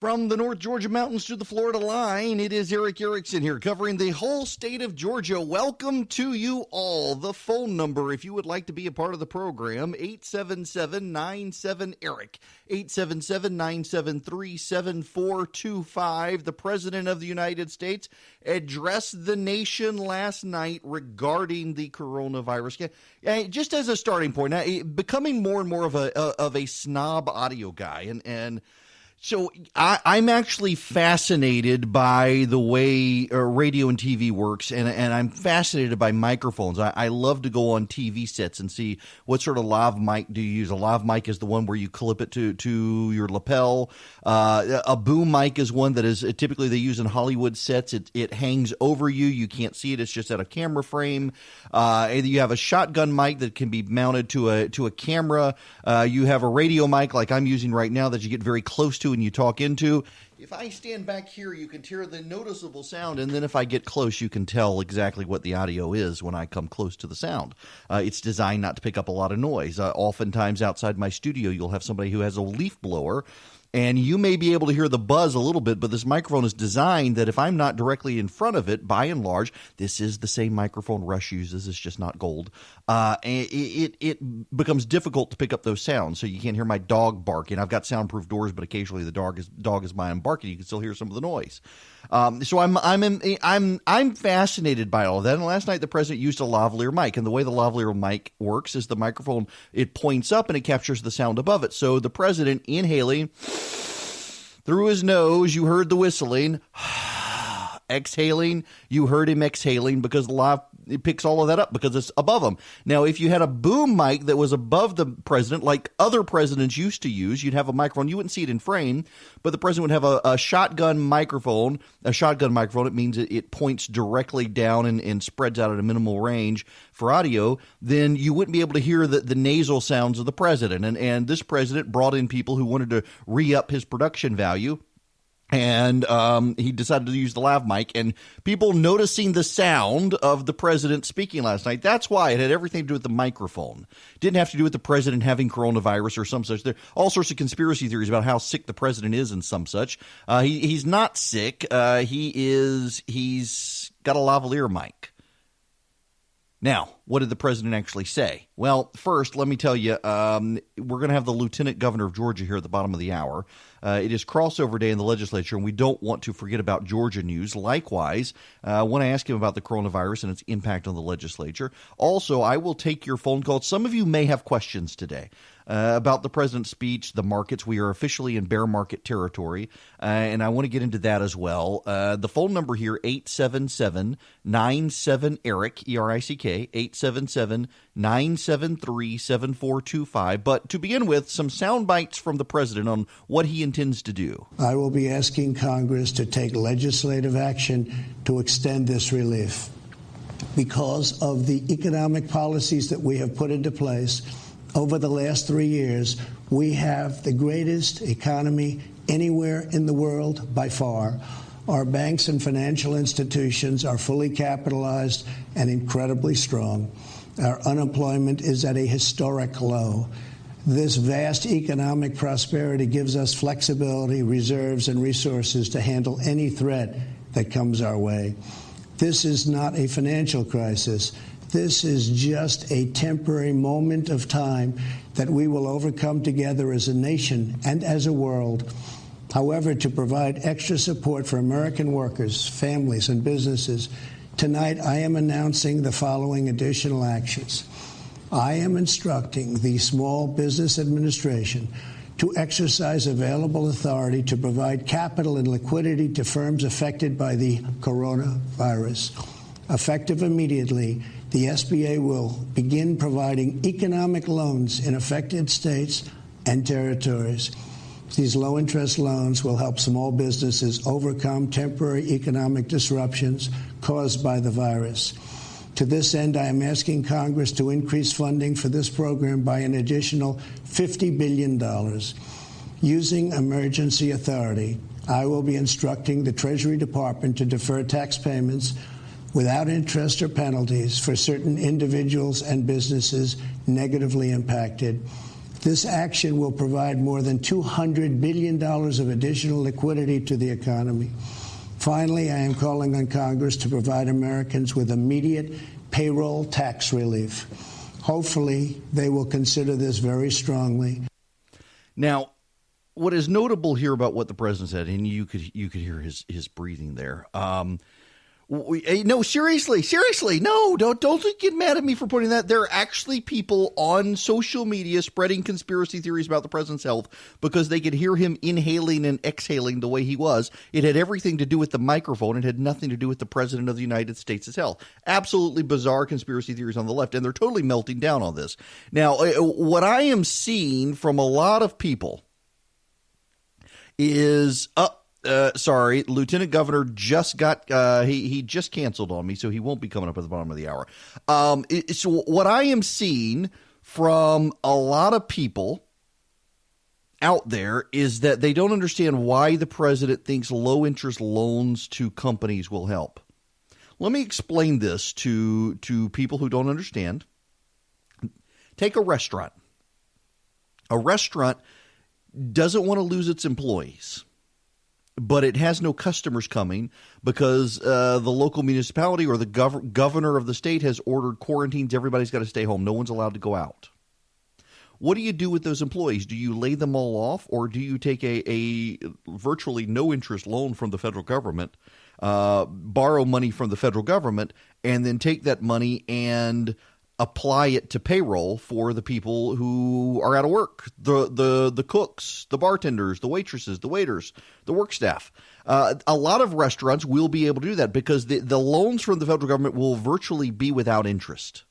From the North Georgia mountains to the Florida line, it is Eric Erickson here covering the whole state of Georgia. Welcome to you all. The phone number, if you would like to be a part of the program, 877-97-ERIC, 877-973-7425. The President of the United States addressed the nation last night regarding the coronavirus. Just as a starting point, now, becoming more and more of a snob audio guy, and so I'm actually fascinated by the way radio and TV works, and I'm fascinated by microphones. I love to go on TV sets and see what sort of lav mic do you use. A lav mic is the one where you clip it to your lapel. A boom mic is one that is typically they use in Hollywood sets. It hangs over you. You can't see it. It's just at a camera frame. You have a shotgun mic that can be mounted to a camera. You have a radio mic like I'm using right now that you get very close to and you talk into. If I stand back here, you can hear the noticeable sound, and then if I get close, you can tell exactly what the audio is when I come close to the sound. It's designed not to pick up a lot of noise. Oftentimes outside my studio, you'll have somebody who has a leaf blower, and you may be able to hear the buzz a little bit, but this microphone is designed that if I'm not directly in front of it, by and large, this is the same microphone Rush uses. It's just not gold. It becomes difficult to pick up those sounds, so you can't hear my dog barking. I've got soundproof doors, but occasionally the dog is by and barking. You can still hear some of the noise. So I'm fascinated by all of that. And last night the president used a lavalier mic, and the way the lavalier mic works is the microphone, it points up and it captures the sound above it. So the president inhaling through his nose, you heard the whistling. Exhaling, you heard him exhaling because it picks all of that up because it's above him. Now, if you had a boom mic that was above the president, like other presidents used to use, you'd have a microphone. You wouldn't see it in frame, but the president would have a shotgun microphone. A shotgun microphone, it means it points directly down and spreads out at a minimal range for audio. Then you wouldn't be able to hear the nasal sounds of the president. And this president brought in people who wanted to re-up his production value. And he decided to use the lav mic, and people noticing the sound of the president speaking last night. That's why it had everything to do with the microphone. It didn't have to do with the president having coronavirus or some such. There are all sorts of conspiracy theories about how sick the president is and some such. He's not sick. He's got a lavalier mic. Now, what did the president actually say? Well, first, let me tell you, we're going to have the lieutenant governor of Georgia here at the bottom of the hour. It is crossover day in the legislature, and we don't want to forget about Georgia news. Likewise, I want to ask him about the coronavirus and its impact on the legislature. Also, I will take your phone calls. Some of you may have questions today about the president's speech, the markets. We are officially in bear market territory, and I want to get into that as well. The phone number here, 877-97-ERIC, E-R-I-C-K, 877-973-7425. But to begin with, some sound bites from the president on what he intends to do. I will be asking Congress to take legislative action to extend this relief. Because of the economic policies that we have put into place over the last 3 years, we have the greatest economy anywhere in the world by far. Our banks and financial institutions are fully capitalized and incredibly strong. Our unemployment is at a historic low. This vast economic prosperity gives us flexibility, reserves, and resources to handle any threat that comes our way. This is not a financial crisis. This is just a temporary moment of time that we will overcome together as a nation and as a world. However, to provide extra support for American workers, families, and businesses, tonight I am announcing the following additional actions. I am instructing the Small Business Administration to exercise available authority to provide capital and liquidity to firms affected by the coronavirus. Effective immediately, the SBA will begin providing economic loans in affected states and territories. These low-interest loans will help small businesses overcome temporary economic disruptions caused by the virus. To this end, I am asking Congress to increase funding for this program by an additional $50 billion. Using emergency authority, I will be instructing the Treasury Department to defer tax payments without interest or penalties for certain individuals and businesses negatively impacted. This action will provide more than $200 billion of additional liquidity to the economy. Finally, I am calling on Congress to provide Americans with immediate payroll tax relief. Hopefully, they will consider this very strongly. Now, what is notable here about what the president said, and you could hear his breathing there. No, seriously, no, don't get mad at me for putting that. There are actually people on social media spreading conspiracy theories about the president's health because they could hear him inhaling and exhaling the way he was. It had everything to do with the microphone. It had nothing to do with the president of the United States' health. Absolutely bizarre conspiracy theories on the left, and they're totally melting down on this. Now, what I am seeing from a lot of people is sorry, Lieutenant Governor just got he just canceled on me, so he won't be coming up at the bottom of the hour. So what I am seeing from a lot of people out there is that they don't understand why the president thinks low interest loans to companies will help. Let me explain this to people who don't understand. Take a restaurant. A restaurant doesn't want to lose its employees, but it has no customers coming because the local municipality or the governor of the state has ordered quarantines. Everybody's got to stay home. No one's allowed to go out. What do you do with those employees? Do you lay them all off, or do you take a virtually no interest loan from the federal government, borrow money from the federal government, and then take that money and apply it to payroll for the people who are out of work, the cooks, the bartenders, the waitresses, the waiters, the work staff. A lot of restaurants will be able to do that because the loans from the federal government will virtually be without interest.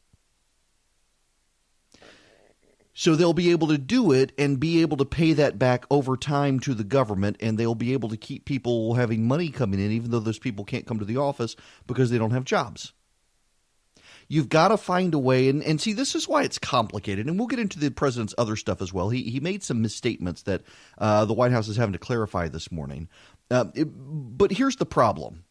So they'll be able to do it and be able to pay that back over time to the government, and they'll be able to keep people having money coming in even though those people can't come to the office because they don't have jobs. You've got to find a way, and see, this is why it's complicated, and we'll get into the president's other stuff as well. He made some misstatements that the White House is having to clarify this morning. But here's the problem.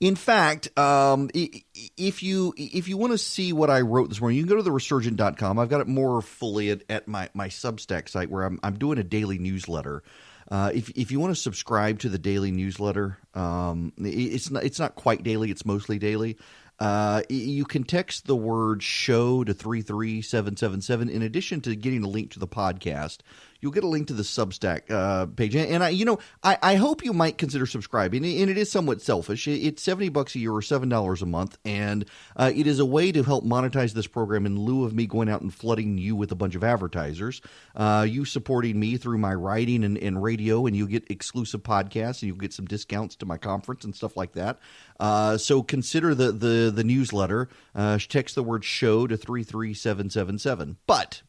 In fact, if you want to see what I wrote this morning, you can go to theresurgent.com. I've got it more fully at my Substack site where I'm doing a daily newsletter. If you want to subscribe to the daily newsletter, it's not quite daily. It's mostly daily. You can text the word show to 33777. In addition to getting a link to the podcast, you'll get a link to the Substack page. And I hope you might consider subscribing. And it is somewhat selfish. It's $70 a year or $7 a month. And it is a way to help monetize this program in lieu of me going out and flooding you with a bunch of advertisers. You supporting me through my writing and radio, and you get exclusive podcasts, and you'll get some discounts to my conference and stuff like that. So consider the newsletter. Text the word show to 33777. But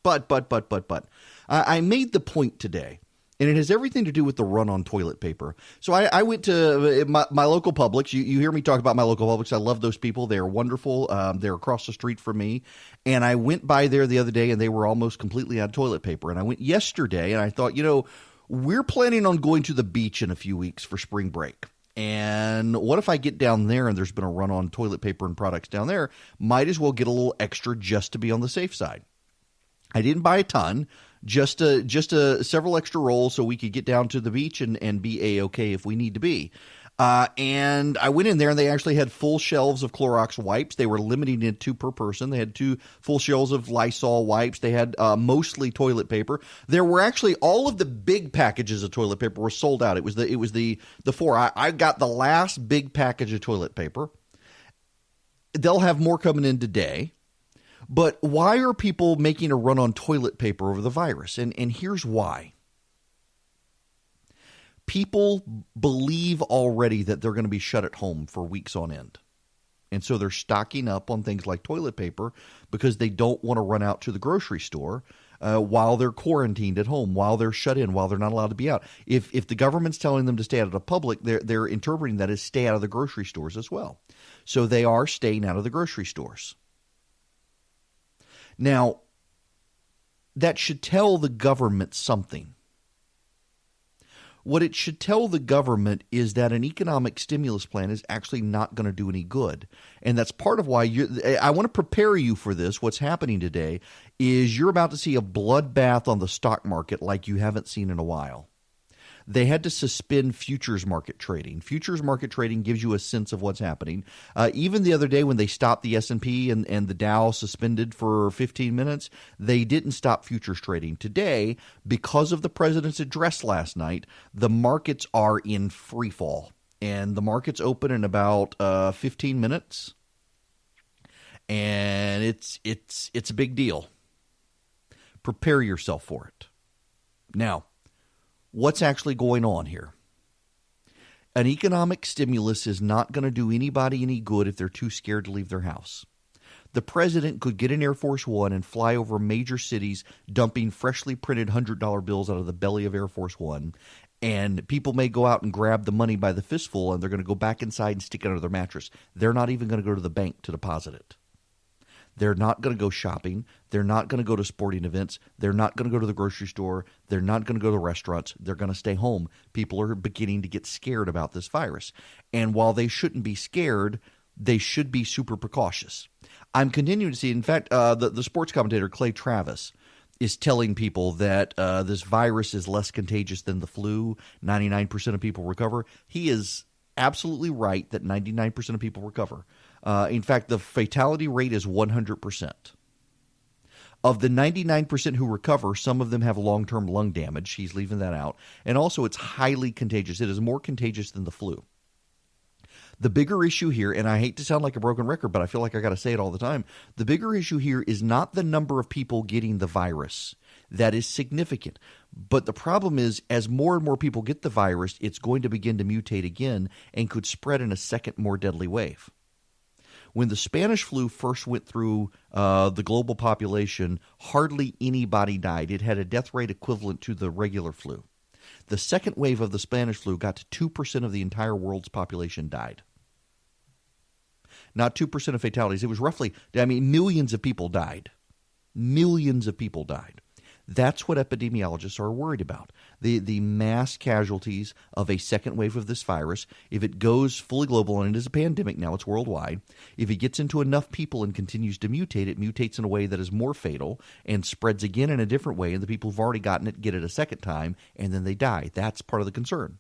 I made the point today, and it has everything to do with the run on toilet paper. So I went to my local Publix. You hear me talk about my local Publix. I love those people. They are wonderful. They're across the street from me. And I went by there the other day, and they were almost completely out of toilet paper. And I went yesterday, and I thought, we're planning on going to the beach in a few weeks for spring break. And what if I get down there and there's been a run on toilet paper and products down there? Might as well get a little extra just to be on the safe side. I didn't buy a ton, just several extra rolls so we could get down to the beach and be A-okay if we need to be. And I went in there, and they actually had full shelves of Clorox wipes. They were limiting it to per person. They had 2 full shelves of Lysol wipes. They had mostly toilet paper. There were actually all of the big packages of toilet paper were sold out. It was the 4. I got the last big package of toilet paper. They'll have more coming in today. But why are people making a run on toilet paper over the virus? And here's why. People believe already that they're going to be shut at home for weeks on end. And so they're stocking up on things like toilet paper because they don't want to run out to the grocery store while they're quarantined at home, while they're shut in, while they're not allowed to be out. If the government's telling them to stay out of the public, they're interpreting that as stay out of the grocery stores as well. So they are staying out of the grocery stores. Now, that should tell the government something. What it should tell the government is that an economic stimulus plan is actually not going to do any good. And that's part of why I want to prepare you for this. What's happening today is you're about to see a bloodbath on the stock market like you haven't seen in a while. They had to suspend futures market trading. Futures market trading gives you a sense of what's happening. Even the other day when they stopped the S&P and the Dow suspended for 15 minutes, they didn't stop futures trading. Today, because of the president's address last night, the markets are in free fall. And the markets open in about 15 minutes. And it's a big deal. Prepare yourself for it. Now, what's actually going on here? An economic stimulus is not going to do anybody any good if they're too scared to leave their house. The president could get an Air Force One and fly over major cities dumping freshly printed $100 bills out of the belly of Air Force One, and people may go out and grab the money by the fistful, and they're going to go back inside and stick it under their mattress. They're not even going to go to the bank to deposit it. They're not going to go shopping. They're not going to go to sporting events. They're not going to go to the grocery store. They're not going to go to restaurants. They're going to stay home. People are beginning to get scared about this virus. And while they shouldn't be scared, they should be super precautious. I'm continuing to see, in fact, the sports commentator Clay Travis is telling people that this virus is less contagious than the flu. 99% of people recover. He is absolutely right that 99% of people recover. In fact, the fatality rate is 100%. Of the 99% who recover, some of them have long-term lung damage. He's leaving that out. And also, it's highly contagious. It is more contagious than the flu. The bigger issue here, and I hate to sound like a broken record, but I feel like I got to say it all the time. The bigger issue here is not the number of people getting the virus. That is significant. But the problem is, as more and more people get the virus, it's going to begin to mutate again and could spread in a second, more deadly wave. When the Spanish flu first went through the global population, hardly anybody died. It had a death rate equivalent to the regular flu. The second wave of the Spanish flu got to 2% of the entire world's population died. Not 2% of fatalities. It was roughly, millions of people died. Millions of people died. That's what epidemiologists are worried about. The mass casualties of a second wave of this virus. If it goes fully global, and it is a pandemic now, it's worldwide. If it gets into enough people and continues to mutate, it mutates in a way that is more fatal and spreads again in a different way, and the people who've already gotten it get it a second time, and then they die. That's part of the concern.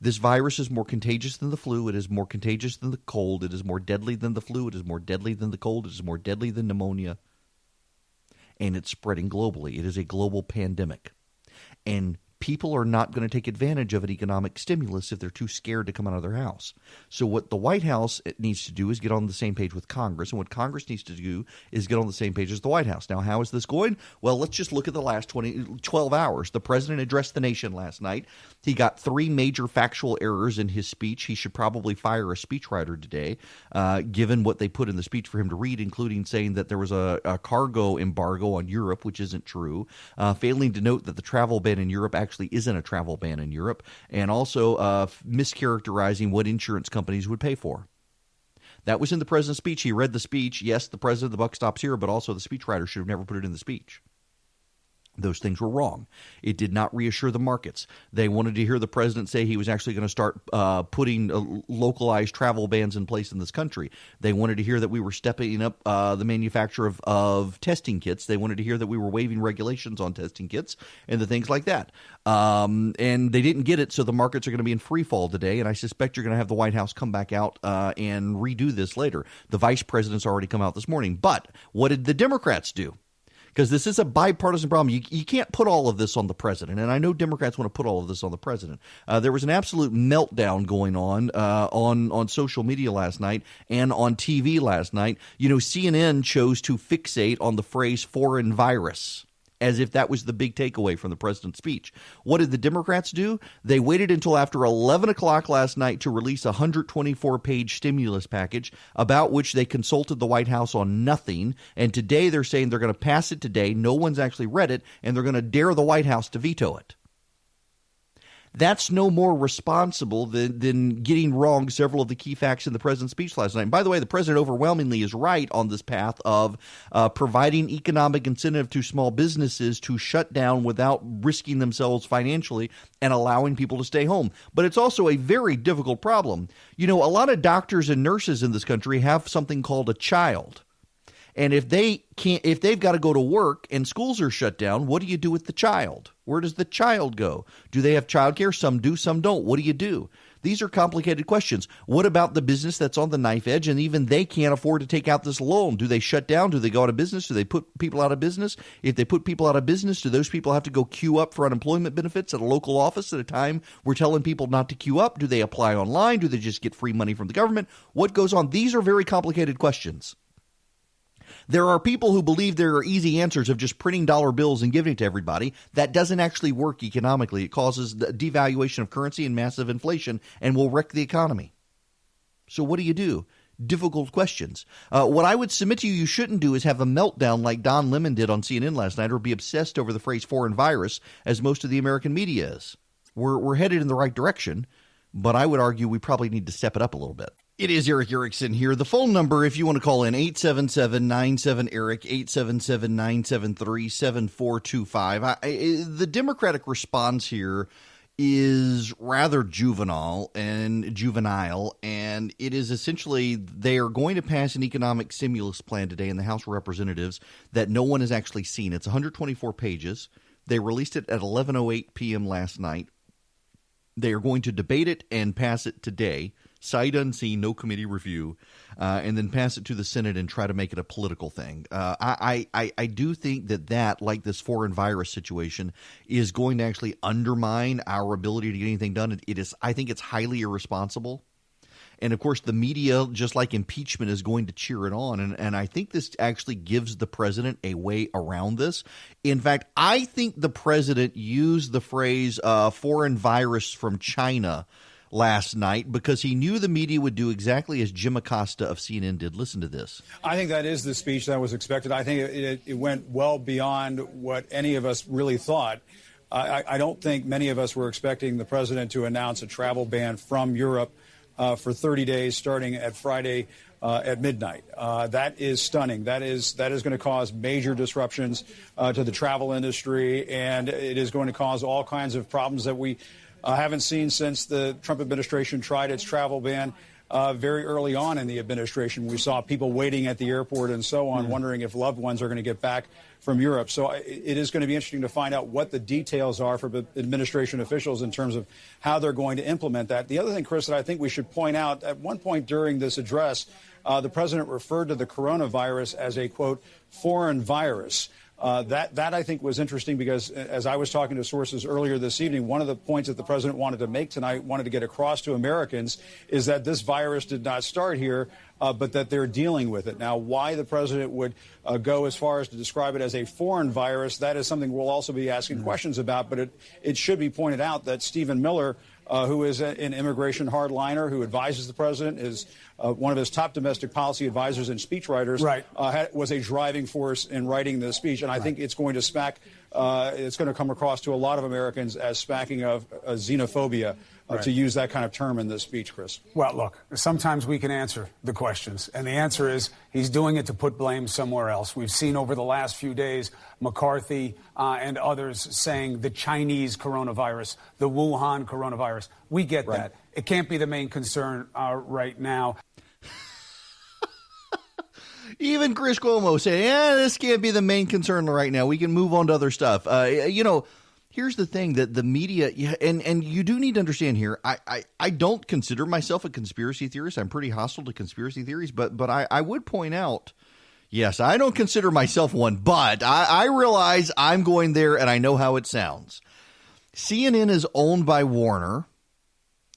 This virus is more contagious than the flu. It is more contagious than the cold. It is more deadly than the flu. It is more deadly than the cold. It is more deadly than pneumonia. And it's spreading globally. It is a global pandemic. And people are not going to take advantage of an economic stimulus if they're too scared to come out of their house. So what the White House needs to do is get on the same page with Congress. And what Congress needs to do is get on the same page as the White House. Now, how is this going? Well, let's just look at the last 12 hours. The president addressed the nation last night. He got 3 major factual errors in his speech. He should probably fire a speechwriter today, given what they put in the speech for him to read, including saying that there was a cargo embargo on Europe, which isn't true, failing to note that the travel ban in Europe actually isn't a travel ban in Europe, and also mischaracterizing what insurance companies would pay for. That was in the president's speech. He read the speech. Yes, the president, the buck stops here, but also the speechwriter should have never put it in the speech. Those things were wrong. It did not reassure the markets. They wanted to hear the president say he was actually going to start putting localized travel bans in place in this country. They wanted to hear that we were stepping up the manufacture of testing kits. They wanted to hear that we were waiving regulations on testing kits and the things like that. And they didn't get it, so the markets are going to be in free fall today, and I suspect you're going to have the White House come back out and redo this later. The vice president's already come out this morning. But what did the Democrats do? Because this is a bipartisan problem. You can't put all of this on the president, and I know Democrats want to put all of this on the president. There was an absolute meltdown going on social media last night and on TV last night. CNN chose to fixate on the phrase foreign virus, as if that was the big takeaway from the president's speech. What did the Democrats do? They waited until after 11 o'clock last night to release a 124-page stimulus package about which they consulted the White House on nothing. And today they're saying they're going to pass it today. No one's actually read it, and they're going to dare the White House to veto it. That's no more responsible than getting wrong several of the key facts in the president's speech last night. And by the way, the president overwhelmingly is right on this path of providing economic incentive to small businesses to shut down without risking themselves financially and allowing people to stay home. But it's also a very difficult problem. You know, a lot of doctors and nurses in this country have something called a child. And if they've got to go to work and schools are shut down, what do you do with the child? Where does the child go? Do they have childcare? Some do, some don't. What do you do? These are complicated questions. What about the business that's on the knife edge and even they can't afford to take out this loan? Do they shut down? Do they go out of business? Do they put people out of business? If they put people out of business, do those people have to go queue up for unemployment benefits at a local office at a time we're telling people not to queue up? Do they apply online? Do they just get free money from the government? What goes on? These are very complicated questions. There are people who believe there are easy answers of just printing dollar bills and giving it to everybody. That doesn't actually work economically. It causes the devaluation of currency and massive inflation and will wreck the economy. So what do you do? Difficult questions. What I would submit to you shouldn't do is have a meltdown like Don Lemon did on CNN last night or be obsessed over the phrase foreign virus as most of the American media is. We're headed in the right direction, but I would argue we probably need to step it up a little bit. It is Eric Erickson here. The phone number, if you want to call in, 877-97-ERIC, 877-973-7425. The Democratic response here is rather juvenile, and it is essentially they are going to pass an economic stimulus plan today in the House of Representatives that no one has actually seen. It's 124 pages. They released it at 11:08 p.m. last night. They are going to debate it and pass it today. Sight unseen, no committee review, and then pass it to the Senate and try to make it a political thing. I do think that, like this foreign virus situation, is going to actually undermine our ability to get anything done. I think it's highly irresponsible. And, of course, the media, just like impeachment, is going to cheer it on. And I think this actually gives the president a way around this. In fact, I think the president used the phrase foreign virus from China last night because he knew the media would do exactly as Jim Acosta of CNN did. Listen to this. I think that is the speech that was expected. I think it went well beyond what any of us really thought. I don't think many of us were expecting the president to announce a travel ban from Europe for 30 days starting at Friday at midnight. That is stunning. That is going to cause major disruptions to the travel industry, and it is going to cause all kinds of problems that we haven't seen since the Trump administration tried its travel ban very early on in the administration. We saw people waiting at the airport and so on, wondering if loved ones are going to get back from Europe. So it is going to be interesting to find out what the details are for administration officials in terms of how they're going to implement that. The other thing, Chris, that I think we should point out, at one point during this address, the president referred to the coronavirus as a, quote, foreign virus. That I think was interesting because as I was talking to sources earlier this evening, one of the points that the president wanted to make tonight, wanted to get across to Americans, is that this virus did not start here, but that they're dealing with it. Now, why the president would go as far as to describe it as a foreign virus, that is something we'll also be asking questions about. But it should be pointed out that Stephen Miller, who is an immigration hardliner who advises the president, is one of his top domestic policy advisors and speechwriters, was a driving force in writing this speech. And I think it's going to it's going to come across to a lot of Americans as smacking of xenophobia to use that kind of term in this speech, Chris. Well, look, sometimes we can answer the questions. And the answer is he's doing it to put blame somewhere else. We've seen over the last few days McCarthy and others saying the Chinese coronavirus, the Wuhan coronavirus. We get that. It can't be the main concern right now. Even Chris Cuomo saying, this can't be the main concern right now. We can move on to other stuff. Here's the thing that the media, and you do need to understand here, I don't consider myself a conspiracy theorist. I'm pretty hostile to conspiracy theories, but I would point out, yes, I don't consider myself one, but I realize I'm going there and I know how it sounds. CNN is owned by Warner.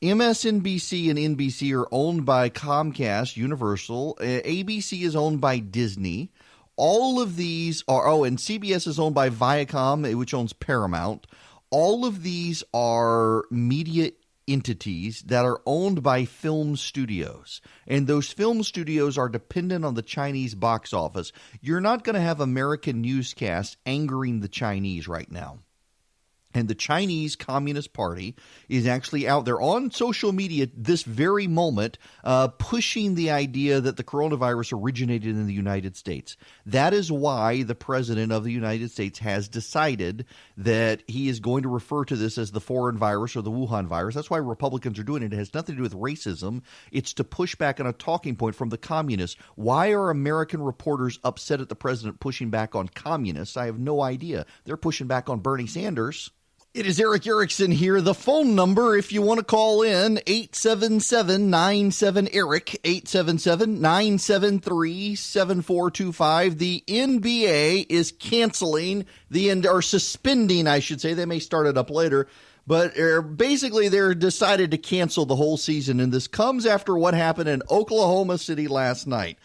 MSNBC and NBC are owned by Comcast, Universal. ABC is owned by Disney. All of these are, and CBS is owned by Viacom, which owns Paramount. All of these are media entities that are owned by film studios. And those film studios are dependent on the Chinese box office. You're not going to have American newscasts angering the Chinese right now. And the Chinese Communist Party is actually out there on social media this very moment pushing the idea that the coronavirus originated in the United States. That is why the president of the United States has decided that he is going to refer to this as the foreign virus or the Wuhan virus. That's why Republicans are doing it. It has nothing to do with racism. It's to push back on a talking point from the communists. Why are American reporters upset at the president pushing back on communists? I have no idea. They're pushing back on Bernie Sanders. It is Eric Erickson here. The phone number, if you want to call in, 877-97-ERIC, 877-973-7425. The NBA is canceling or suspending, I should say. They may start it up later. But basically, they're decided to cancel the whole season. And this comes after what happened in Oklahoma City last night.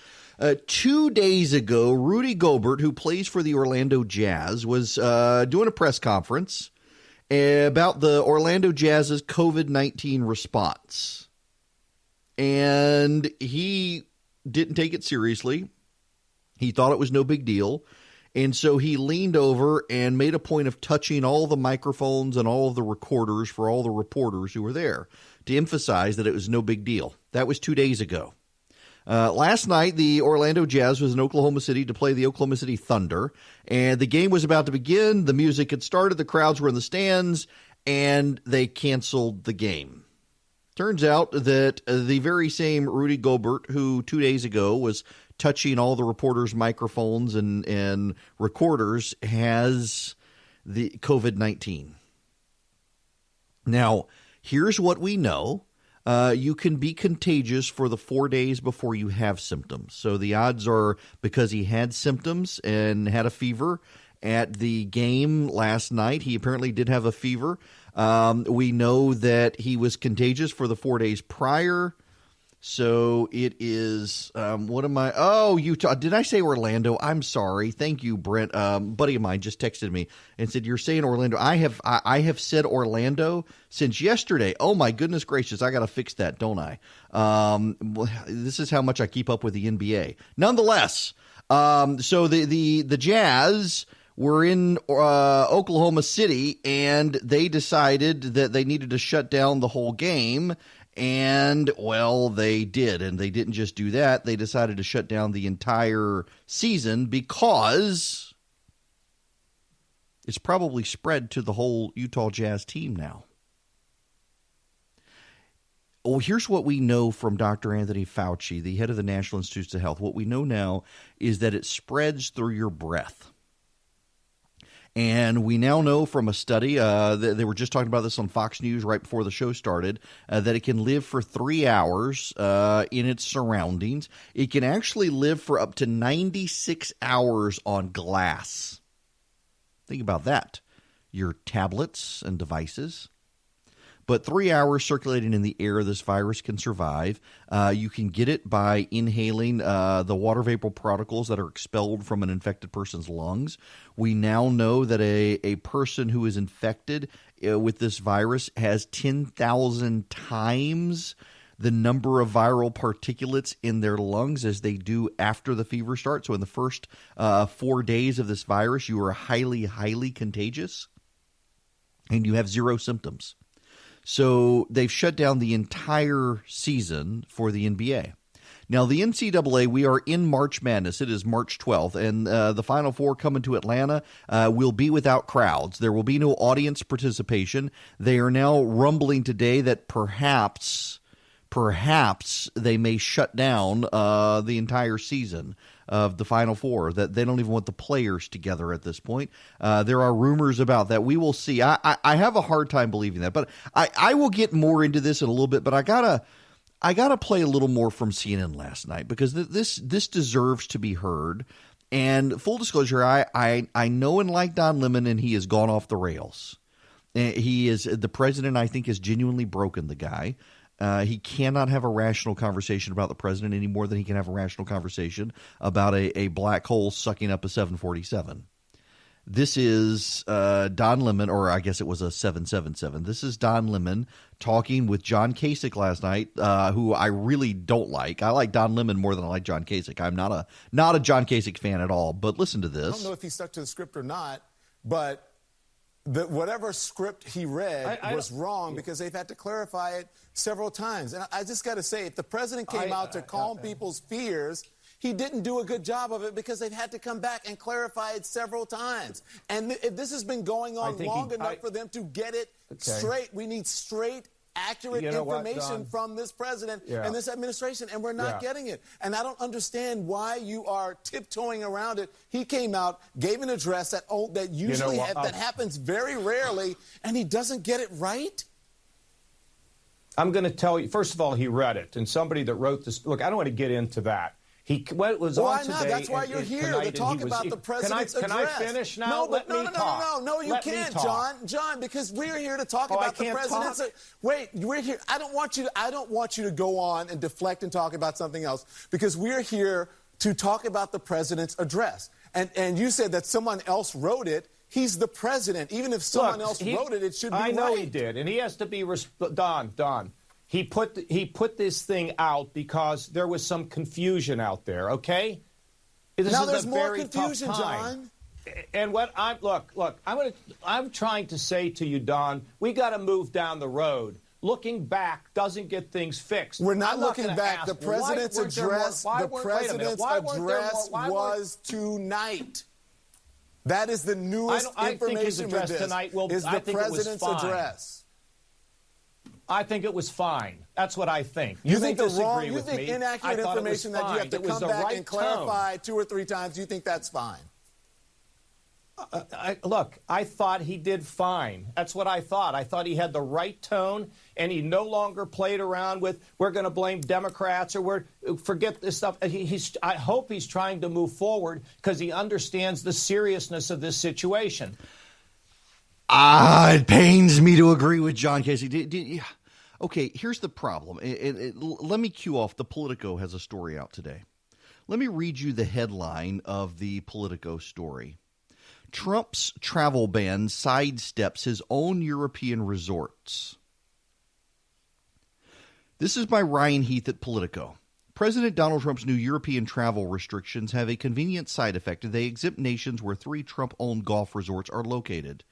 2 days ago, Rudy Gobert, who plays for the Orlando Jazz, was doing a press conference about the Orlando Jazz's COVID-19 response. And he didn't take it seriously. He thought it was no big deal. And so he leaned over and made a point of touching all the microphones and all of the recorders for all the reporters who were there to emphasize that it was no big deal. That was 2 days ago. Last night, the Orlando Jazz was in Oklahoma City to play the Oklahoma City Thunder, and the game was about to begin. The music had started, the crowds were in the stands, and they canceled the game. Turns out that the very same Rudy Gobert, who 2 days ago was touching all the reporters' microphones and recorders, has the COVID-19. Now, here's what we know. You can be contagious for the 4 days before you have symptoms. So the odds are, because he had symptoms and had a fever at the game last night, he apparently did have a fever. We know that he was contagious for the 4 days prior. So it is, Utah. Did I say Orlando? I'm sorry. Thank you, Brent. Buddy of mine just texted me and said, you're saying Orlando. I have said Orlando since yesterday. Oh my goodness gracious. I got to fix that, don't I? This is how much I keep up with the NBA. Nonetheless, so the Jazz were in Oklahoma City, and they decided that they needed to shut down the whole game. And, well, they did. And they didn't just do that. They decided to shut down the entire season because it's probably spread to the whole Utah Jazz team now. Oh, here's what we know from Dr. Anthony Fauci, the head of the National Institutes of Health. What we know now is that it spreads through your breath. And we now know from a study, they were just talking about this on Fox News right before the show started, that it can live for 3 hours in its surroundings. It can actually live for up to 96 hours on glass. Think about that. Your tablets and devices. But 3 hours circulating in the air, this virus can survive. You can get it by inhaling the water vapor particles that are expelled from an infected person's lungs. We now know that a person who is infected with this virus has 10,000 times the number of viral particulates in their lungs as they do after the fever starts. So in the first 4 days of this virus, you are highly, highly contagious, and you have zero symptoms. So they've shut down the entire season for the NBA. Now, the NCAA, we are in March Madness. It is March 12th, and the Final Four coming to Atlanta will be without crowds. There will be no audience participation. They are now rumbling today that perhaps they may shut down the entire season of the Final Four, that they don't even want the players together at this point. There are rumors about that. We will see. I have a hard time believing that, but I will get more into this in a little bit, but I gotta play a little more from CNN last night because this deserves to be heard. And full disclosure, I know and like Don Lemon, and he has gone off the rails. He is the president. I think has genuinely broken the guy. He cannot have a rational conversation about the president any more than he can have a rational conversation about a black hole sucking up a 747. This is Don Lemon, or I guess it was a 777. This is Don Lemon talking with John Kasich last night, who I really don't like. I like Don Lemon more than I like John Kasich. I'm not a John Kasich fan at all, but listen to this. I don't know if he stuck to the script or not, but whatever script he read was wrong because they've had to clarify it several times. And I just got to say, if the president came out to calm people's fears, he didn't do a good job of it because they've had to come back and clarify it several times. And this has been going on long enough for them to get it straight. We need straight, accurate information from this president and this administration, and we're not getting it. And I don't understand why you are tiptoeing around it. He came out, gave an address that usually that happens very rarely, and he doesn't get it right. I'm going to tell you, first of all, he read it, and somebody that wrote this, look, I don't want to get into that. Why not? That's why you're here to talk about the president's address. Can I finish now? No, you can't, John, because we're here to talk about the president's. Wait, we're here. I don't want you to go on and deflect and talk about something else because we're here to talk about the president's address. And you said that someone else wrote it. He's the president. Even if someone else wrote it, it should be right. I know he did, and he has to be Don. He put this thing out because there was some confusion out there, okay? Now there's more confusion, John. And what I'm trying to say to you, Don, we got to move down the road. Looking back doesn't get things fixed. We're not looking back. The president's address was tonight. That is the newest information with this. Is the president's address. I think it was fine. That's what I think. You think inaccurate information that you have to come back and clarify 2 or 3 times, you think that's fine? Look, I thought he did fine. That's what I thought. I thought he had the right tone, and he no longer played around with, we're going to blame Democrats or forget this stuff. I hope he's trying to move forward because he understands the seriousness of this situation. It pains me to agree with John Casey. Okay, here's the problem. Let me cue off. The Politico has a story out today. Let me read you the headline of the Politico story. Trump's travel ban sidesteps his own European resorts. This is by Ryan Heath at Politico. President Donald Trump's new European travel restrictions have a convenient side effect. They exempt nations where 3 Trump-owned golf resorts are located.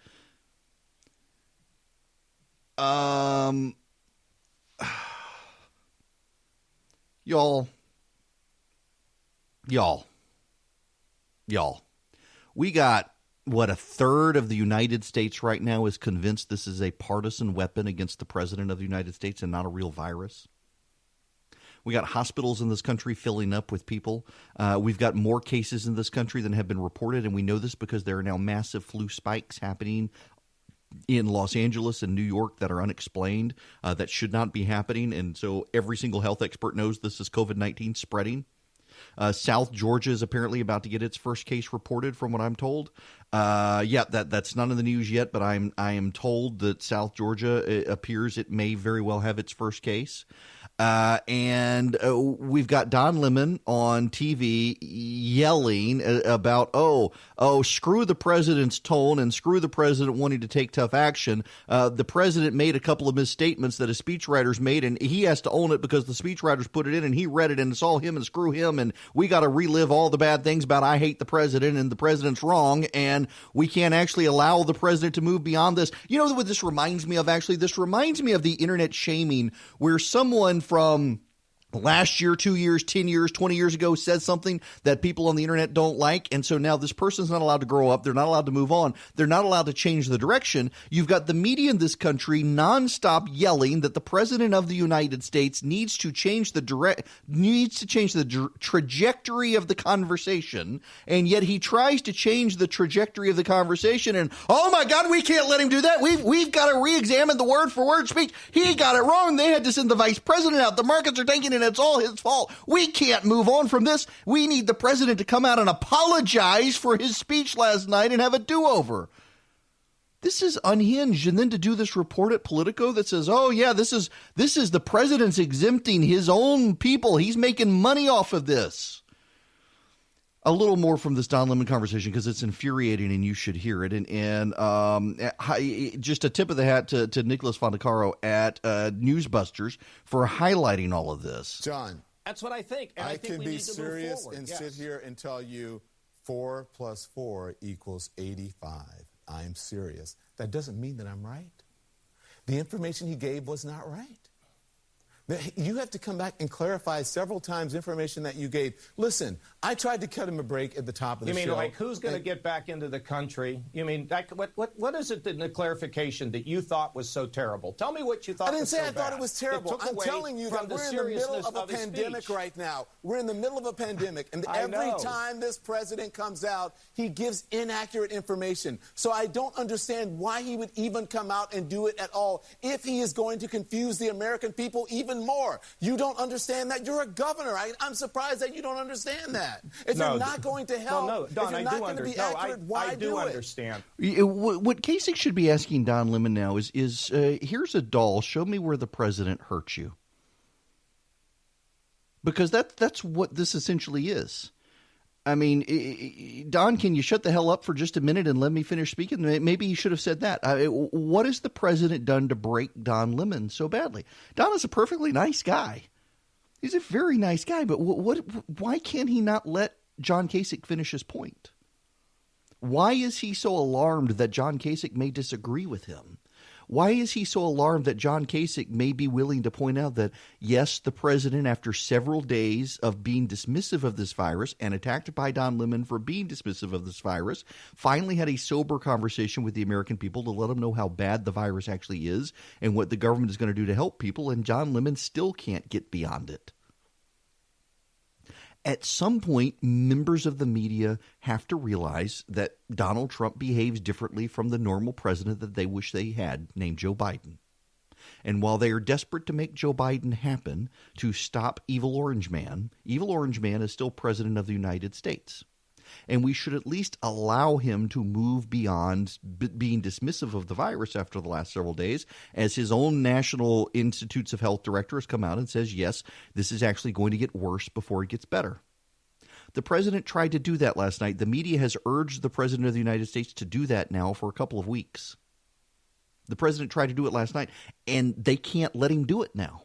Y'all, we got what, a third of the United States right now is convinced this is a partisan weapon against the president of the United States and not a real virus. We got hospitals in this country filling up with people. We've got more cases in this country than have been reported, and we know this because there are now massive flu spikes happening in Los Angeles and New York that are unexplained, that should not be happening. And so every single health expert knows this is COVID-19 spreading. South Georgia is apparently about to get its first case reported, from what I'm told. That's not in the news yet, but I am told that South Georgia, it appears it may very well have its first case. And we've got Don Lemon on TV yelling about, screw the president's tone and screw the president wanting to take tough action. The president made a couple of misstatements that his speechwriters made, and he has to own it because the speechwriters put it in and he read it, and it's all him and screw him, and we got to relive all the bad things about I hate the president and the president's wrong, and we can't actually allow the president to move beyond this. You know what this reminds me of, actually? This reminds me of the internet shaming where someone from last year, 2 years, 10 years, 20 years ago says something that people on the internet don't like, and so now this person's not allowed to grow up. They're not allowed to move on. They're not allowed to change the direction. You've got the media in this country nonstop yelling that the president of the United States needs to change the trajectory of the conversation, and yet he tries to change the trajectory of the conversation, and oh my God, we can't let him do that. We've got to re-examine the word for word speech. He got it wrong. They had to send the vice president out. The markets are tanking, and it's all his fault. We can't move on from this. We need the president to come out and apologize for his speech last night and have a do-over. This is unhinged. And then to do this report at Politico that says, this is the president's exempting his own people. He's making money off of this. A little more from this Don Lemon conversation because it's infuriating and you should hear it. And just a tip of the hat to Nicholas Fondacaro at Newsbusters for highlighting all of this. John, that's what I think. And I think can we be need to serious move and yes. sit here and tell you 4 + 4 = 85. I'm serious. That doesn't mean that I'm right. The information he gave was not right. You have to come back and clarify several times information that you gave. Listen, I tried to cut him a break at the top of the show. You mean like who's going to get back into the country? You mean what is it in the clarification that you thought was so terrible? Tell me what you thought. I didn't was say so I thought bad. it was terrible. I'm telling you that we're in the middle of a pandemic right now. We're in the middle of a pandemic, and every time this president comes out, he gives inaccurate information. So I don't understand why he would even come out and do it at all if he is going to confuse the American people even more. You don't understand that? You're a governor. I'm surprised that you don't understand that. If you're not going to help, no, Don, if you're not going to be accurate, why I do understand. What Kasich should be asking Don Lemon now is here's a doll. Show me where the president hurt you. Because that's what this essentially is. I mean, Don, can you shut the hell up for just a minute and let me finish speaking? Maybe he should have said that. What has the president done to break Don Lemon so badly? Don is a perfectly nice guy. He's a very nice guy, but why can't he not let John Kasich finish his point? Why is he so alarmed that John Kasich may disagree with him? Why is he so alarmed that John Kasich may be willing to point out that, yes, the president, after several days of being dismissive of this virus and attacked by Don Lemon for being dismissive of this virus, finally had a sober conversation with the American people to let them know how bad the virus actually is and what the government is going to do to help people, and John Lemon still can't get beyond it. At some point, members of the media have to realize that Donald Trump behaves differently from the normal president that they wish they had, named Joe Biden. And while they are desperate to make Joe Biden happen to stop Evil Orange Man is still president of the United States. And we should at least allow him to move beyond being dismissive of the virus after the last several days, as his own National Institutes of Health director has come out and says, yes, this is actually going to get worse before it gets better. The president tried to do that last night. The media has urged the president of the United States to do that now for a couple of weeks. The president tried to do it last night, and they can't let him do it now.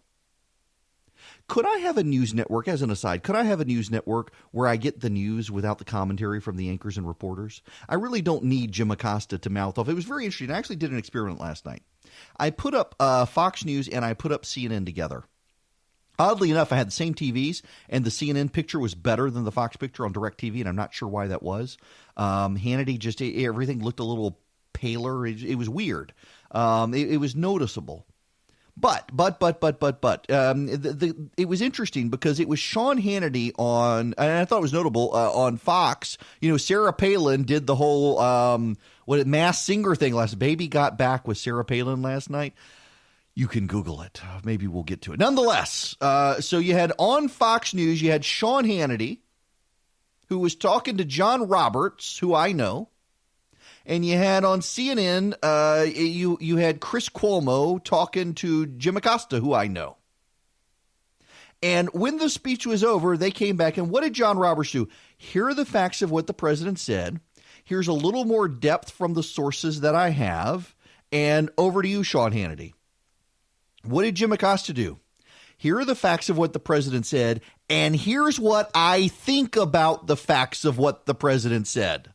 Could I have a news network, as an aside, could I have a news network where I get the news without the commentary from the anchors and reporters? I really don't need Jim Acosta to mouth off. It was very interesting. I actually did an experiment last night. I put up Fox News and I put up CNN together. Oddly enough, I had the same TVs, and the CNN picture was better than the Fox picture on DirecTV, and I'm not sure why that was. Hannity, everything looked a little paler. It was weird. It was noticeable. But it was interesting because it was Sean Hannity on, and I thought it was notable, on Fox. You know, Sarah Palin did the whole Masked Singer thing last. Baby Got Back with Sarah Palin last night. You can Google it. Maybe we'll get to it. Nonetheless, so you had on Fox News, you had Sean Hannity, who was talking to John Roberts, who I know. And you had on CNN, you had Chris Cuomo talking to Jim Acosta, who I know. And when the speech was over, they came back, and what did John Roberts do? Here are the facts of what the president said. Here's a little more depth from the sources that I have. And over to you, Sean Hannity. What did Jim Acosta do? Here are the facts of what the president said, and here's what I think about the facts of what the president said.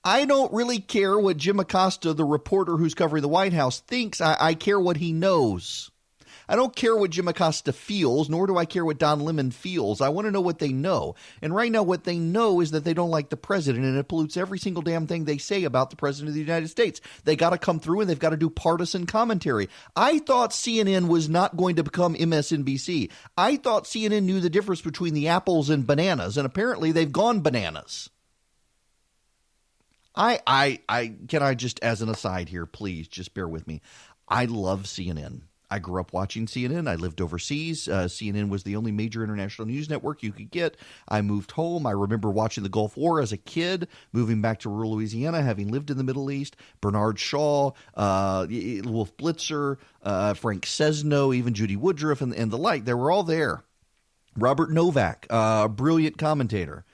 I don't really care what Jim Acosta, the reporter who's covering the White House, thinks. I care what he knows. I don't care what Jim Acosta feels, nor do I care what Don Lemon feels. I want to know what they know. And right now what they know is that they don't like the president, and it pollutes every single damn thing they say about the president of the United States. They got to come through and they've got to do partisan commentary. I thought CNN was not going to become MSNBC. I thought CNN knew the difference between the apples and bananas, and apparently they've gone bananas. Can I just, as an aside here, please just bear with me. I love CNN. I grew up watching CNN. I lived overseas. CNN was the only major international news network you could get. I moved home. I remember watching the Gulf War as a kid, moving back to rural Louisiana, having lived in the Middle East. Bernard Shaw, Wolf Blitzer, Frank Sesno, even Judy Woodruff, and the like. They were all there. Robert Novak, a brilliant commentator.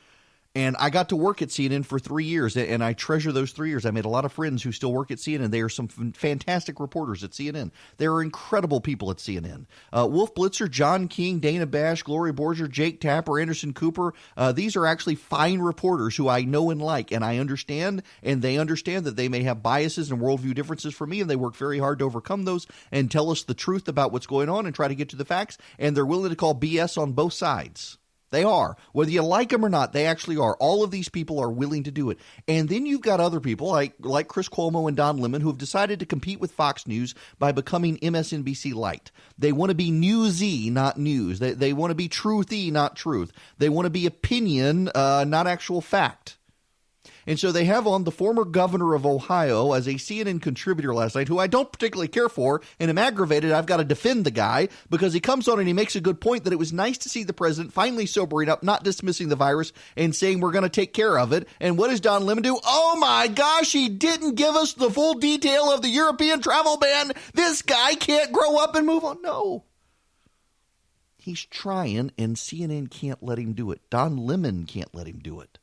And I got to work at CNN for 3 years, and I treasure those 3 years. I made a lot of friends who still work at CNN. They are some fantastic reporters at CNN. They are incredible people at CNN. Wolf Blitzer, John King, Dana Bash, Gloria Borger, Jake Tapper, Anderson Cooper. These are actually fine reporters who I know and like, and I understand, and they understand that they may have biases and worldview differences from me, and they work very hard to overcome those and tell us the truth about what's going on and try to get to the facts, and they're willing to call BS on both sides. They are. Whether you like them or not, they actually are. All of these people are willing to do it. And then you've got other people like Chris Cuomo and Don Lemon who have decided to compete with Fox News by becoming MSNBC Light. They want to be newsy, not news. They want to be truthy, not truth. They want to be opinion, not actual fact. And so they have on the former governor of Ohio as a CNN contributor last night, who I don't particularly care for, and am aggravated. I've got to defend the guy because he comes on and he makes a good point that it was nice to see the president finally sobering up, not dismissing the virus and saying we're going to take care of it. And what does Don Lemon do? Oh my gosh, he didn't give us the full detail of the European travel ban. This guy can't grow up and move on. No. He's trying, and CNN can't let him do it. Don Lemon can't let him do it.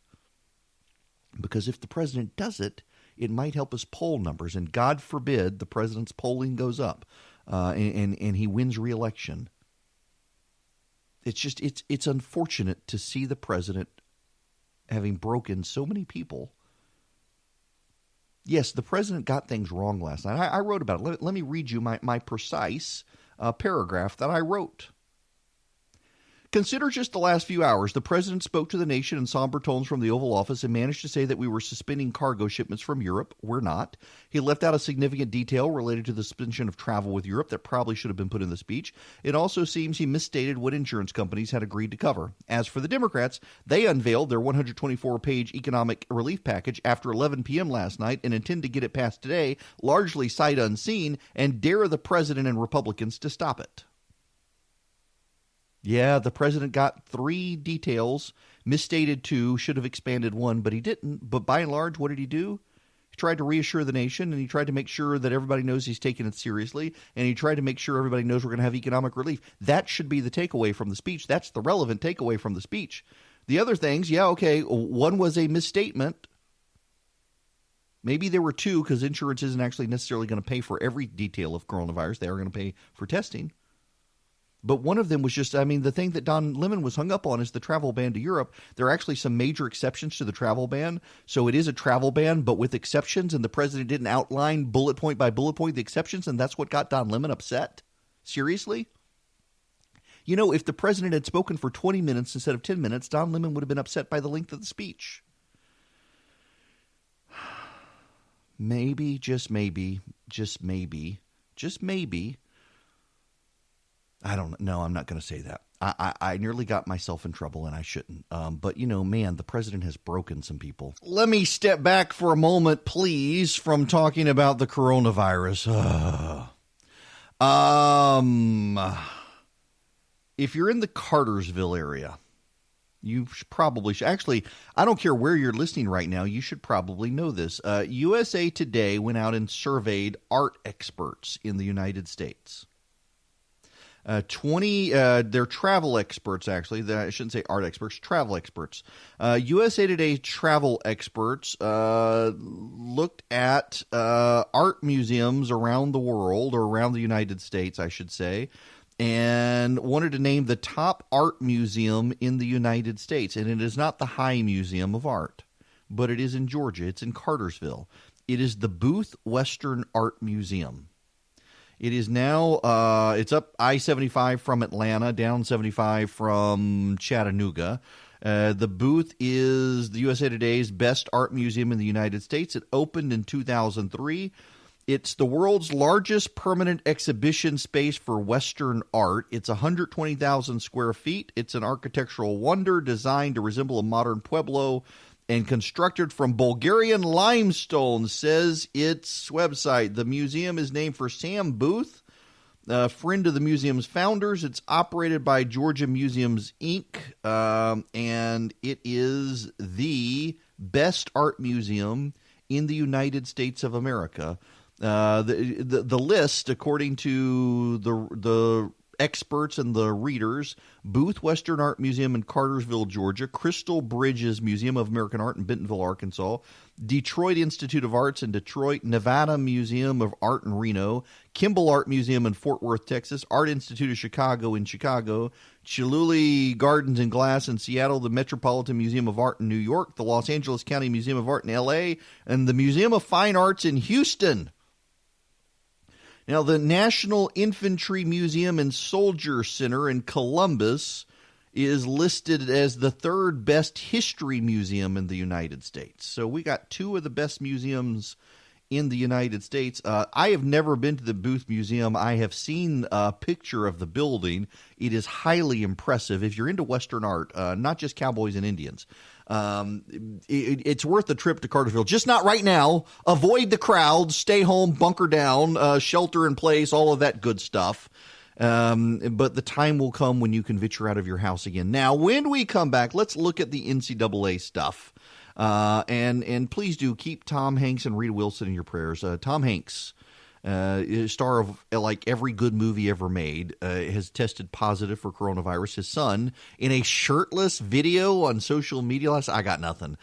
Because if the president does it, it might help his poll numbers. And God forbid the president's polling goes up and he wins re-election. It's unfortunate to see the president having broken so many people. Yes, the president got things wrong last night. I wrote about it. Let me read you my precise paragraph that I wrote. Consider just the last few hours. The president spoke to the nation in somber tones from the Oval Office and managed to say that we were suspending cargo shipments from Europe. We're not. He left out a significant detail related to the suspension of travel with Europe that probably should have been put in the speech. It also seems he misstated what insurance companies had agreed to cover. As for the Democrats, they unveiled their 124-page economic relief package after 11 p.m. last night and intend to get it passed today, largely sight unseen, and dare the president and Republicans to stop it. Yeah, the president got 3 details, misstated 2, should have expanded 1, but he didn't. But by and large, what did he do? He tried to reassure the nation, and he tried to make sure that everybody knows he's taking it seriously, and he tried to make sure everybody knows we're going to have economic relief. That should be the takeaway from the speech. That's the relevant takeaway from the speech. The other things, yeah, okay, one was a misstatement. Maybe there were 2 because insurance isn't actually necessarily going to pay for every detail of coronavirus. They are going to pay for testing. But one of them was just, the thing that Don Lemon was hung up on is the travel ban to Europe. There are actually some major exceptions to the travel ban. So it is a travel ban, but with exceptions, and the president didn't outline bullet point by bullet point the exceptions, and that's what got Don Lemon upset? Seriously? You know, if the president had spoken for 20 minutes instead of 10 minutes, Don Lemon would have been upset by the length of the speech. Maybe, just maybe, I don't know. I'm not going to say that. I nearly got myself in trouble, and I shouldn't. But, man, the president has broken some people. Let me step back for a moment, please, from talking about the coronavirus. If you're in the Cartersville area, you probably should. Actually, I don't care where you're listening right now. You should probably know this. USA Today went out and surveyed art experts in the United States. 20, they're travel experts, actually. I shouldn't say art experts, travel experts. USA Today travel experts looked at art museums around the world, or around the United States, I should say, and wanted to name the top art museum in the United States. And it is not the High Museum of Art, but it is in Georgia. It's in Cartersville. It is the Booth Western Art Museum. It is now, it's up I-75 from Atlanta, down 75 from Chattanooga. The Booth is the USA Today's best art museum in the United States. It opened in 2003. It's the world's largest permanent exhibition space for Western art. It's 120,000 square feet. It's an architectural wonder designed to resemble a modern pueblo and constructed from Bulgarian limestone, says its website. The museum is named for Sam Booth, a friend of the museum's founders. It's operated by Georgia Museums, Inc., and it is the best art museum in the United States of America. The list, according to the experts and the readers, Booth Western Art Museum in Cartersville, Georgia, Crystal Bridges Museum of American Art in Bentonville, Arkansas, Detroit Institute of Arts in Detroit, Nevada Museum of Art in Reno, Kimball Art Museum in Fort Worth, Texas, Art Institute of Chicago in Chicago, Chihuly Gardens and Glass in Seattle, the Metropolitan Museum of Art in New York, the Los Angeles County Museum of Art in L.A., and the Museum of Fine Arts in Houston. Now, the National Infantry Museum and Soldier Center in Columbus is listed as the third best history museum in the United States. So we got two of the best museums in the United States. I have never been to the Booth Museum. I have seen a picture of the building. It is highly impressive. If you're into Western art, not just cowboys and Indians, it's worth the trip to Cartersville. Just not right now. Avoid the crowds. Stay home. Bunker down. Shelter in place. All of that good stuff. But the time will come when you can venture out of your house again. Now, when we come back, let's look at the NCAA stuff. And please do keep Tom Hanks and Rita Wilson in your prayers. Tom Hanks, star of like every good movie ever made, has tested positive for coronavirus. His son, in a shirtless video on social media I got nothing.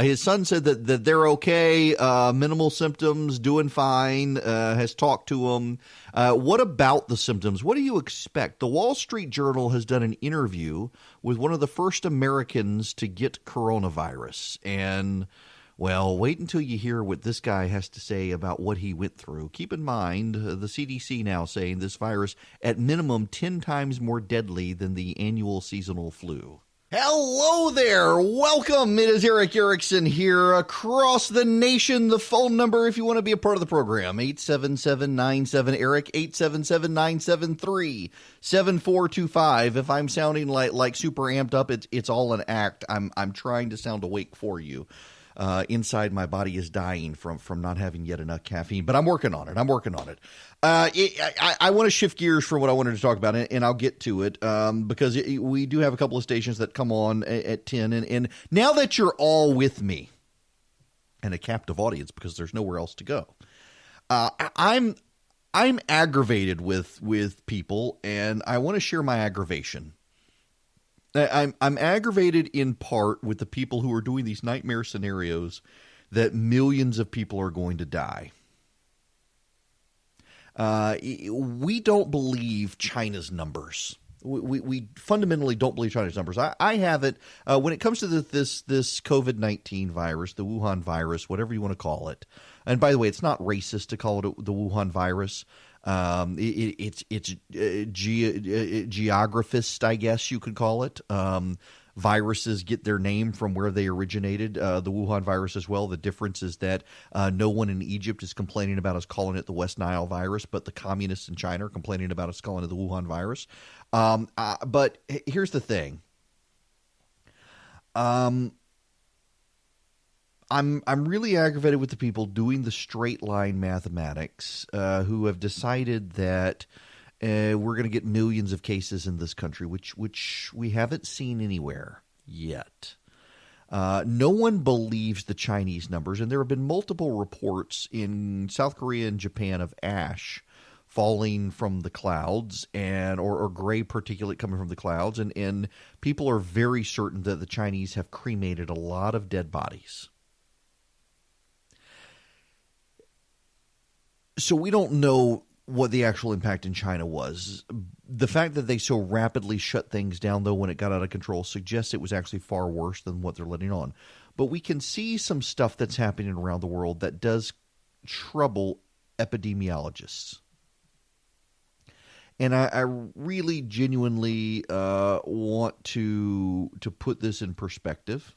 His son said that they're okay, minimal symptoms, doing fine, has talked to him. What about the symptoms? What do you expect? The Wall Street Journal has done an interview with one of the first Americans to get coronavirus. And, well, wait until you hear what this guy has to say about what he went through. Keep in mind, the CDC now saying this virus at minimum 10 times more deadly than the annual seasonal flu. Hello there. Welcome. It is Eric Erickson here across the nation. The phone number, if you want to be a part of the program, 877-97-ERIC, 877-973-7425. If I'm sounding like super amped up, it's all an act. I'm trying to sound awake for you. Inside my body is dying from not having yet enough caffeine, but I'm working on it. I want to shift gears from what I wanted to talk about, and I'll get to it because we do have a couple of stations that come on at 10, and now that you're all with me and a captive audience because there's nowhere else to go, I'm aggravated with people, and I want to share my aggravation. I'm aggravated in part with the people who are doing these nightmare scenarios that millions of people are going to die. We don't believe China's numbers. We fundamentally don't believe China's numbers. I have it when it comes to this COVID-19 virus, the Wuhan virus, whatever you want to call it. And by the way, it's not racist to call it the Wuhan virus. It's geographist, I guess you could call it. Viruses get their name from where they originated. The Wuhan virus as well. The difference is that no one in Egypt is complaining about us calling it the West Nile virus, but the communists in China are complaining about us calling it the Wuhan virus. But here's the thing. I'm really aggravated with the people doing the straight line mathematics who have decided that we're going to get millions of cases in this country, which we haven't seen anywhere yet. No one believes the Chinese numbers, and there have been multiple reports in South Korea and Japan of ash falling from the clouds or gray particulate coming from the clouds, and people are very certain that the Chinese have cremated a lot of dead bodies. So we don't know what the actual impact in China was. The fact that they so rapidly shut things down, though, when it got out of control suggests it was actually far worse than what they're letting on. But we can see some stuff that's happening around the world that does trouble epidemiologists. And I really genuinely want to put this in perspective.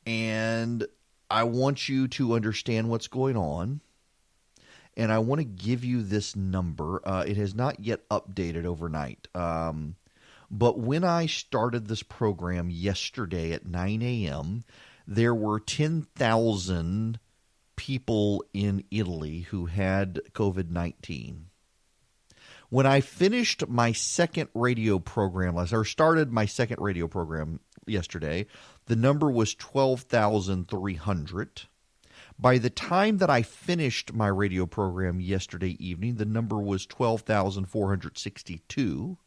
And I want you to understand what's going on, and I want to give you this number. It has not yet updated overnight, but when I started this program yesterday at 9 a.m., there were 10,000 people in Italy who had COVID-19. When I finished my second radio program started my second radio program yesterday, the number was 12,300. By the time that I finished my radio program yesterday evening, the number was 12,462.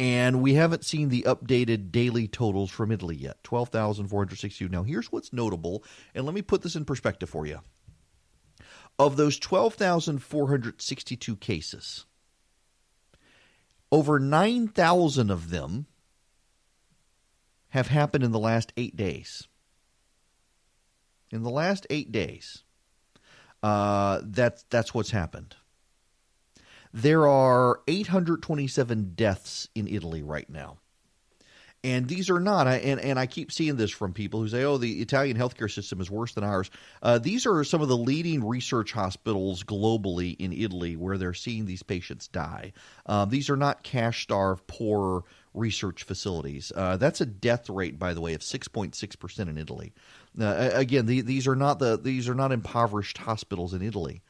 And we haven't seen the updated daily totals from Italy yet, 12,462. Now, here's what's notable, and let me put this in perspective for you. Of those 12,462 cases, over 9,000 of them have happened in the last 8 days. In the last 8 days, that's what's happened. There are 827 deaths in Italy right now. And these are not, and I keep seeing this from people who say, oh, the Italian healthcare system is worse than ours. These are some of the leading research hospitals globally in Italy where they're seeing these patients die. These are not cash-starved, poor research facilities. That's a death rate, by the way, of 6.6% in Italy. Again, these are not impoverished hospitals in Italy.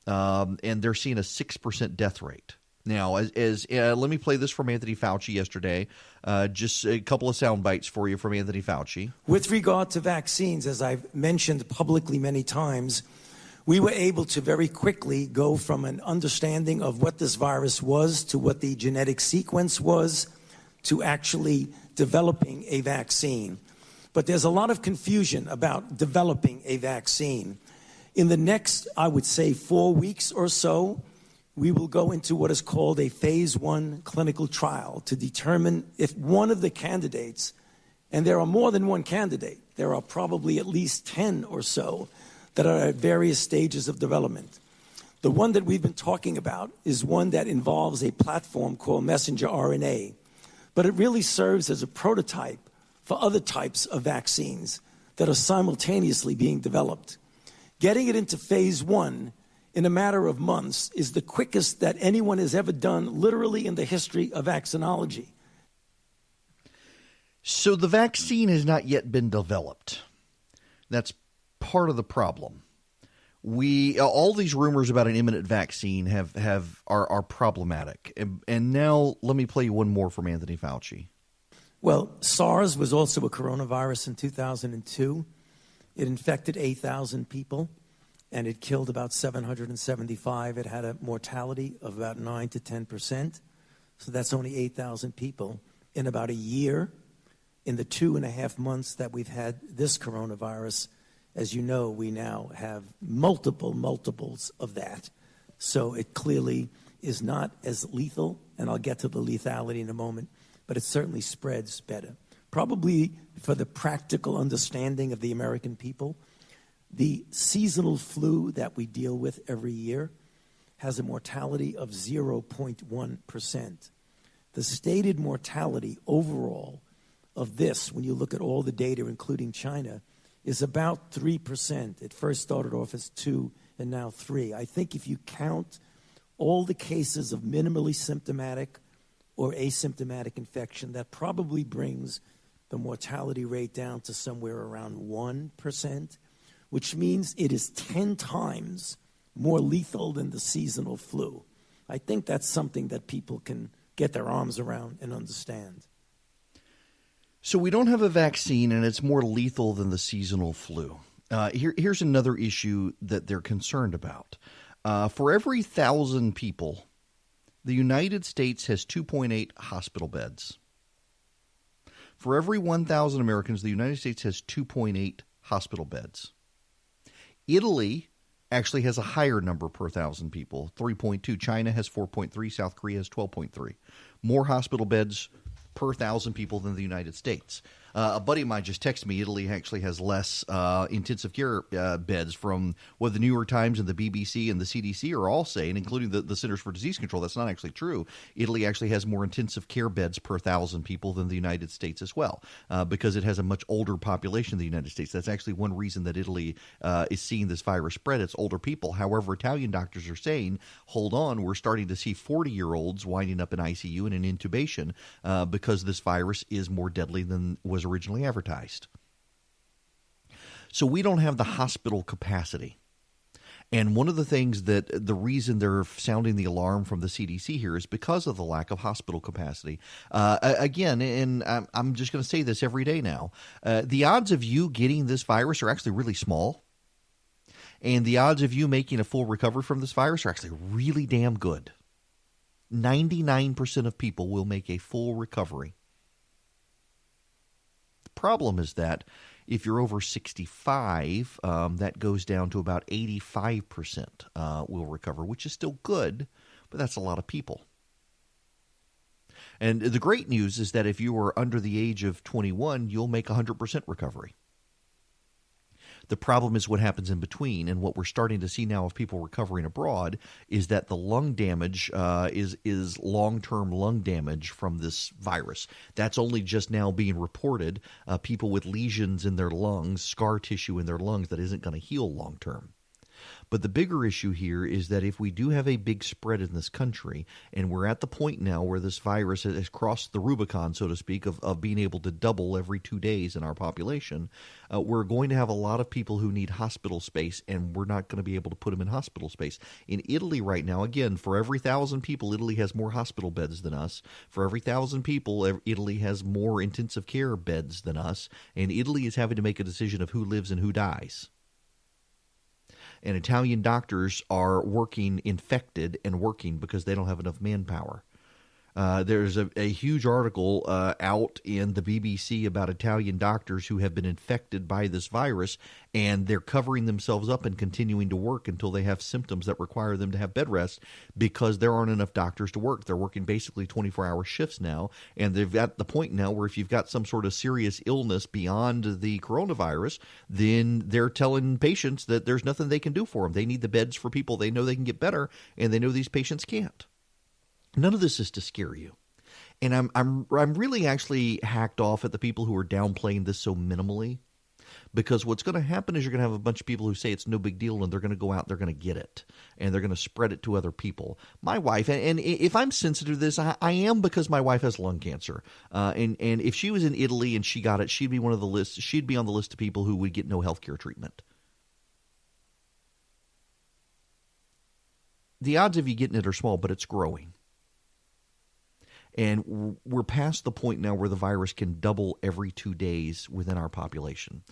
And they're seeing a 6% death rate. Now, let me play this from Anthony Fauci yesterday. Just a couple of sound bites for you from Anthony Fauci. With regard to vaccines, as I've mentioned publicly many times, we were able to very quickly go from an understanding of what this virus was to what the genetic sequence was to actually developing a vaccine. But there's a lot of confusion about developing a vaccine. In the next, I would say, 4 weeks or so, we will go into what is called a phase 1 clinical trial to determine if one of the candidates, and there are more than one candidate, there are probably at least 10 or so that are at various stages of development. The one that we've been talking about is one that involves a platform called messenger RNA, but it really serves as a prototype for other types of vaccines that are simultaneously being developed. Getting it into phase 1 in a matter of months is the quickest that anyone has ever done, literally in the history of vaccinology. So the vaccine has not yet been developed. That's part of the problem. All these rumors about an imminent vaccine are problematic. And now let me play you one more from Anthony Fauci. Well, SARS was also a coronavirus in 2002. It infected 8,000 people, and it killed about 775. It had a mortality of about 9 to 10%. So that's only 8,000 people. In about a year, in the 2.5 months that we've had this coronavirus, as you know, we now have multiples of that. So it clearly is not as lethal, and I'll get to the lethality in a moment, but it certainly spreads better. Probably for the practical understanding of the American people, the seasonal flu that we deal with every year has a mortality of 0.1%. The stated mortality overall of this, when you look at all the data, including China, is about 3%. It first started off as 2 and now 3. I think if you count all the cases of minimally symptomatic or asymptomatic infection, that probably brings the mortality rate down to somewhere around 1%, which means it is 10 times more lethal than the seasonal flu. I think that's something that people can get their arms around and understand. So we don't have a vaccine, and it's more lethal than the seasonal flu. Here's another issue that they're concerned about. For every 1,000 people, the United States has 2.8 hospital beds. For every 1,000 Americans, the United States has 2.8 hospital beds. Italy actually has a higher number per 1,000 people, 3.2. China has 4.3. South Korea has 12.3. More hospital beds per 1,000 people than the United States. A buddy of mine just texted me Italy actually has less intensive care beds from what the New York Times and the BBC and the CDC are all saying, including the Centers for Disease Control. That's not actually true. Italy actually has more intensive care beds per 1,000 people than the United States as well, because it has a much older population than the United States. That's actually one reason that Italy is seeing this virus spread. It's older people. However, Italian doctors are saying, hold on, we're starting to see 40-year-olds winding up in ICU and in intubation because this virus is more deadly than was originally advertised. So we don't have the hospital capacity. And one of the things that the reason they're sounding the alarm from the CDC here is because of the lack of hospital capacity. Again, and I'm just going to say this every day now, the odds of you getting this virus are actually really small. And the odds of you making a full recovery from this virus are actually really damn good. 99% of people will make a full recovery. The problem is that if you're over 65, that goes down to about 85% will recover, which is still good, but that's a lot of people. And the great news is that if you are under the age of 21, you'll make 100% recovery. The problem is what happens in between, and what we're starting to see now of people recovering abroad is that the lung damage is long-term lung damage from this virus. That's only just now being reported, people with lesions in their lungs, scar tissue in their lungs that isn't going to heal long-term. But the bigger issue here is that if we do have a big spread in this country, and we're at the point now where this virus has crossed the Rubicon, so to speak, of being able to double every 2 days in our population, we're going to have a lot of people who need hospital space, and we're not going to be able to put them in hospital space. In Italy right now, again, for every 1,000 people, Italy has more hospital beds than us. For every 1,000 people, Italy has more intensive care beds than us, and Italy is having to make a decision of who lives and who dies. And Italian doctors are working infected and working because they don't have enough manpower. There's a huge article out in the BBC about Italian doctors who have been infected by this virus, and they're covering themselves up and continuing to work until they have symptoms that require them to have bed rest because there aren't enough doctors to work. They're working basically 24-hour shifts now, and they've got the point now where if you've got some sort of serious illness beyond the coronavirus, then they're telling patients that there's nothing they can do for them. They need the beds for people they know they can get better, and they know these patients can't. None of this is to scare you. And I'm really actually hacked off at the people who are downplaying this so minimally, because what's going to happen is you're going to have a bunch of people who say it's no big deal, and they're going to go out, they're going to get it, and they're going to spread it to other people. My wife, and if I'm sensitive to this, I am, because my wife has lung cancer. And if she was in Italy and she got it, she'd be one of the lists. She'd be on the list of people who would get no health care treatment. The odds of you getting it are small, but it's growing. And we're past the point now where the virus can double every 2 days within our population.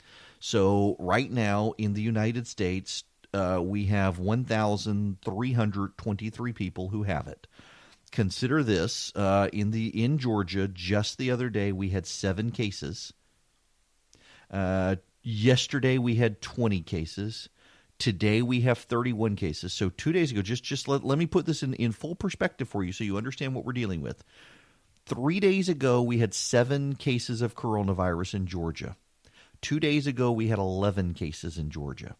So right now in the United States, we have 1,323 people who have it. Consider this, in Georgia, just the other day, we had 7 cases. Yesterday, we had 20 cases. Today, we have 31 cases. So 2 days ago, just let me put this in full perspective for you so you understand what we're dealing with. 3 days ago, we had 7 cases of coronavirus in Georgia. 2 days ago, we had 11 cases in Georgia.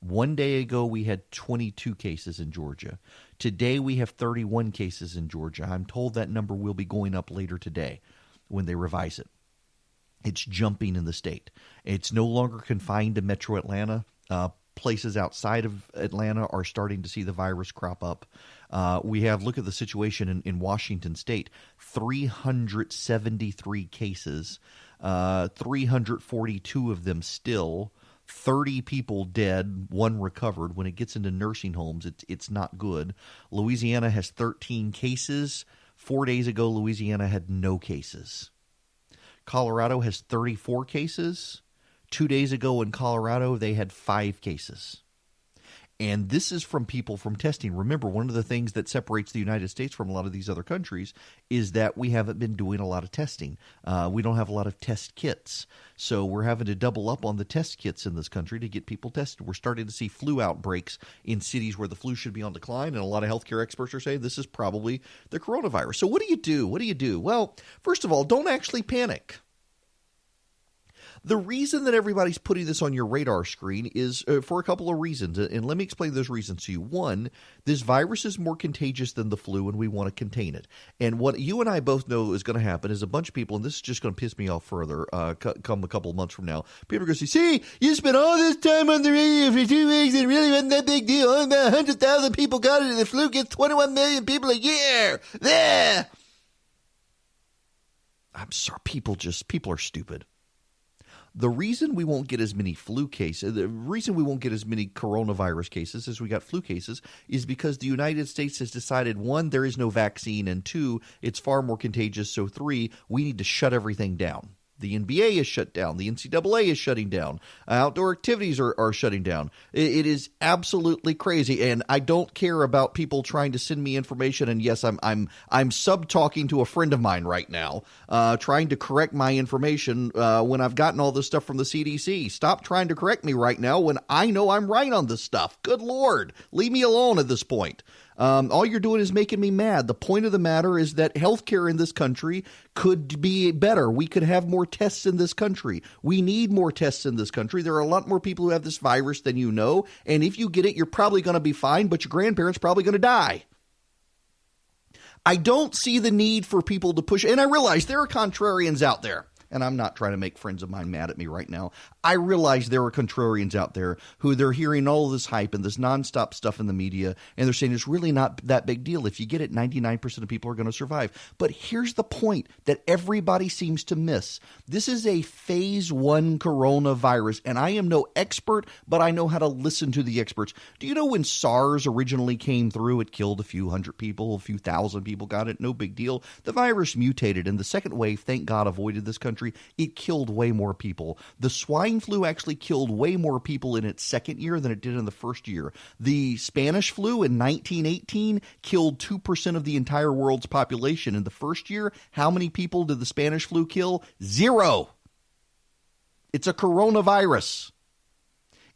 1 day ago, we had 22 cases in Georgia. Today, we have 31 cases in Georgia. I'm told that number will be going up later today when they revise it. It's jumping in the state. It's no longer confined to Metro Atlanta. Places outside of Atlanta are starting to see the virus crop up. Look at the situation in Washington State, 373 cases, 342 of them still, 30 people dead, 1 recovered. When it gets into nursing homes, it's not good. Louisiana has 13 cases. 4 days ago, Louisiana had no cases. Colorado has 34 cases. 2 days ago in Colorado, they had 5 cases. And this is from people from testing. Remember, one of the things that separates the United States from a lot of these other countries is that we haven't been doing a lot of testing. We don't have a lot of test kits. So we're having to double up on the test kits in this country to get people tested. We're starting to see flu outbreaks in cities where the flu should be on decline, and a lot of healthcare experts are saying this is probably the coronavirus. So what do you do? What do you do? Well, first of all, don't actually panic. The reason that everybody's putting this on your radar screen is for a couple of reasons, and let me explain those reasons to you. One, this virus is more contagious than the flu, and we want to contain it. And what you and I both know is going to happen is a bunch of people, and this is just going to piss me off further come a couple of months from now, people are going to say, see, you spent all this time on the radio for 2 weeks, and it really wasn't that big deal. Only about 100,000 people got it, and the flu gets 21 million people a year. There. I'm sorry, people are stupid. The reason we won't get as many flu cases, the reason we won't get as many coronavirus cases as we got flu cases is because the United States has decided, 1, there is no vaccine, and 2, it's far more contagious, so 3, we need to shut everything down. The NBA is shut down. The NCAA is shutting down. Outdoor activities are shutting down. It is absolutely crazy, and I don't care about people trying to send me information. And yes, I'm sub-talking to a friend of mine right now, trying to correct my information when I've gotten all this stuff from the CDC. Stop trying to correct me right now when I know I'm right on this stuff. Good Lord, leave me alone at this point. All you're doing is making me mad. The point of the matter is that healthcare in this country could be better. We could have more tests in this country. We need more tests in this country. There are a lot more people who have this virus than you know. And if you get it, you're probably going to be fine, but your grandparents are probably going to die. I don't see the need for people to push. And I realize there are contrarians out there. And I'm not trying to make friends of mine mad at me right now. I realize there are contrarians out there who they're hearing all of this hype and this nonstop stuff in the media, and they're saying it's really not that big deal. If you get it, 99% of people are going to survive. But here's the point that everybody seems to miss. This is a phase 1 coronavirus, and I am no expert, but I know how to listen to the experts. Do you know when SARS originally came through, it killed a few hundred people, a few thousand people got it, no big deal. The virus mutated, and the second wave, thank God, avoided this country. It killed way more people. The swine flu actually killed way more people in its second year than it did in the first year. The Spanish flu in 1918 killed 2% of the entire world's population. In the first year, how many people did the Spanish flu kill? 0. It's a coronavirus.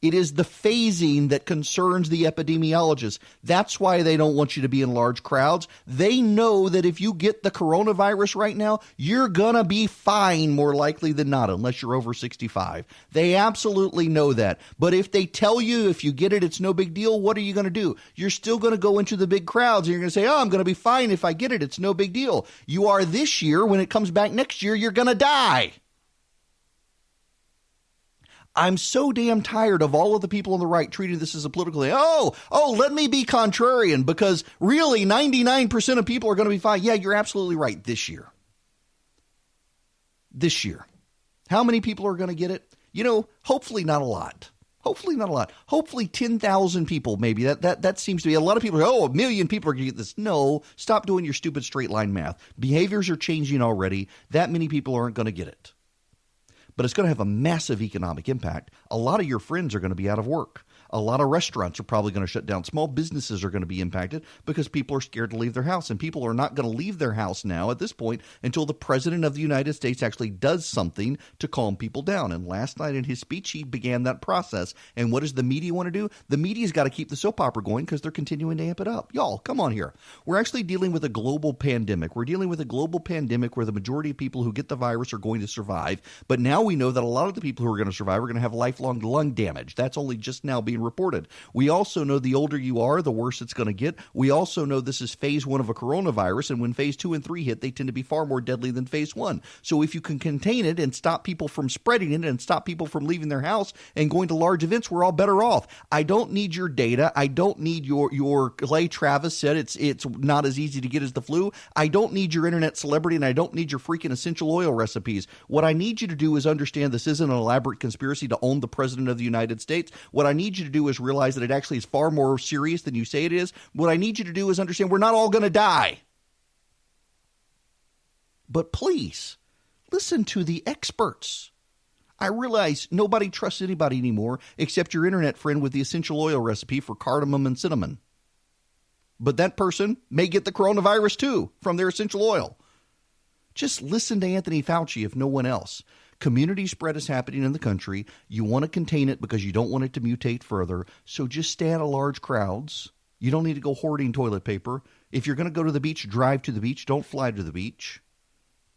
It is the phasing that concerns the epidemiologists. That's why they don't want you to be in large crowds. They know that if you get the coronavirus right now, you're going to be fine more likely than not, unless you're over 65. They absolutely know that. But if they tell you if you get it, it's no big deal, what are you going to do? You're still going to go into the big crowds and you're going to say, oh, I'm going to be fine if I get it. It's no big deal. You are this year. When it comes back next year, you're going to die. I'm so damn tired of all of the people on the right treating this as a political thing. Oh, let me be contrarian because really 99% of people are going to be fine. Yeah, you're absolutely right this year. This year. How many people are going to get it? Hopefully not a lot. Hopefully not a lot. Hopefully 10,000 people maybe. That seems to be a lot of people. 1 million people are going to get this. No, stop doing your stupid straight line math. Behaviors are changing already. That many people aren't going to get it. But it's going to have a massive economic impact. A lot of your friends are going to be out of work. A lot of restaurants are probably going to shut down. Small businesses are going to be impacted because people are scared to leave their house. And people are not going to leave their house now at this point until the president of the United States actually does something to calm people down. And last night in his speech, he began that process. And what does the media want to do? The media's got to keep the soap opera going because they're continuing to amp it up. Y'all, come on here. We're actually dealing with a global pandemic. We're dealing with a global pandemic where the majority of people who get the virus are going to survive. But now we know that a lot of the people who are going to survive are going to have lifelong lung damage. That's only just now being reported. We also know the older you are, the worse it's going to get. We also know this is phase 1 of a coronavirus, and when phase 2 and 3 hit, they tend to be far more deadly than phase 1. So if you can contain it and stop people from spreading it and stop people from leaving their house and going to large events, we're all better off. I don't need your data. I don't need your Clay Travis said it's not as easy to get as the flu. I don't need your internet celebrity, and I don't need your freaking essential oil recipes. What I need you to do is understand this isn't an elaborate conspiracy to own the president of the United States. What I need you to do is realize that it actually is far more serious than you say it is. What I need you to do is understand we're not all going to die. But please, listen to the experts. I realize nobody trusts anybody anymore except your internet friend with the essential oil recipe for cardamom and cinnamon. But that person may get the coronavirus too from their essential oil. Just listen to Anthony Fauci if no one else. Community spread is happening in the country. You want to contain it because you don't want it to mutate further. So just stay out of large crowds. You don't need to go hoarding toilet paper. If you're going to go to the beach, drive to the beach. Don't fly to the beach.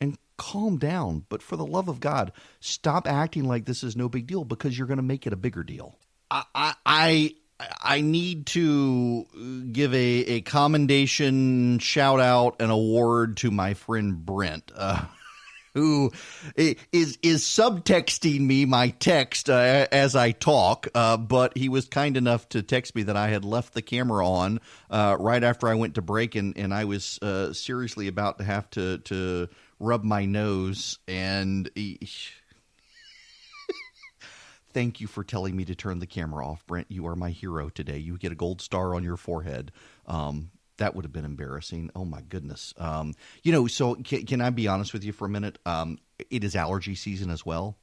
And calm down. But for the love of God, stop acting like this is no big deal because you're going to make it a bigger deal. I need to give a commendation, shout out, and award to my friend Brent, who is subtexting me my text as I talk, but he was kind enough to text me that I had left the camera on right after I went to break, and I was seriously about to have to rub my nose, and thank you for telling me to turn the camera off, Brent. You are my hero today. You get a gold star on your forehead. That would have been embarrassing. Oh, my goodness. So can I be honest with you for a minute? It is allergy season as well.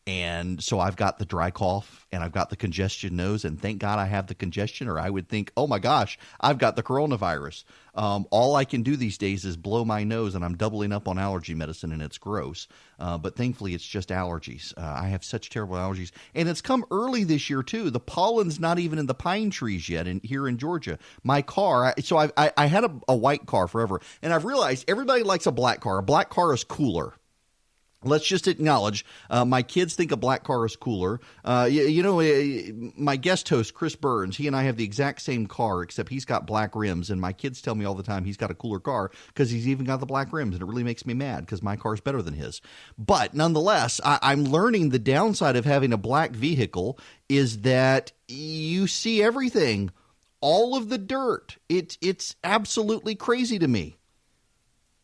And so I've got the dry cough and I've got the congestion nose, and thank God I have the congestion, or I would think, oh my gosh, I've got the coronavirus. All I can do these days is blow my nose, and I'm doubling up on allergy medicine, and it's gross. But thankfully, it's just allergies. I have such terrible allergies. And it's come early this year, too. The pollen's not even in the pine trees yet here in Georgia. My car, I had a white car forever, and I've realized everybody likes a black car. A black car is cooler. Let's just acknowledge my kids think a black car is cooler. My guest host, Chris Burns, he and I have the exact same car, except he's got black rims. And my kids tell me all the time he's got a cooler car because he's even got the black rims. And it really makes me mad because my car's better than his. But nonetheless, I'm learning the downside of having a black vehicle is that you see everything, all of the dirt. It's absolutely crazy to me.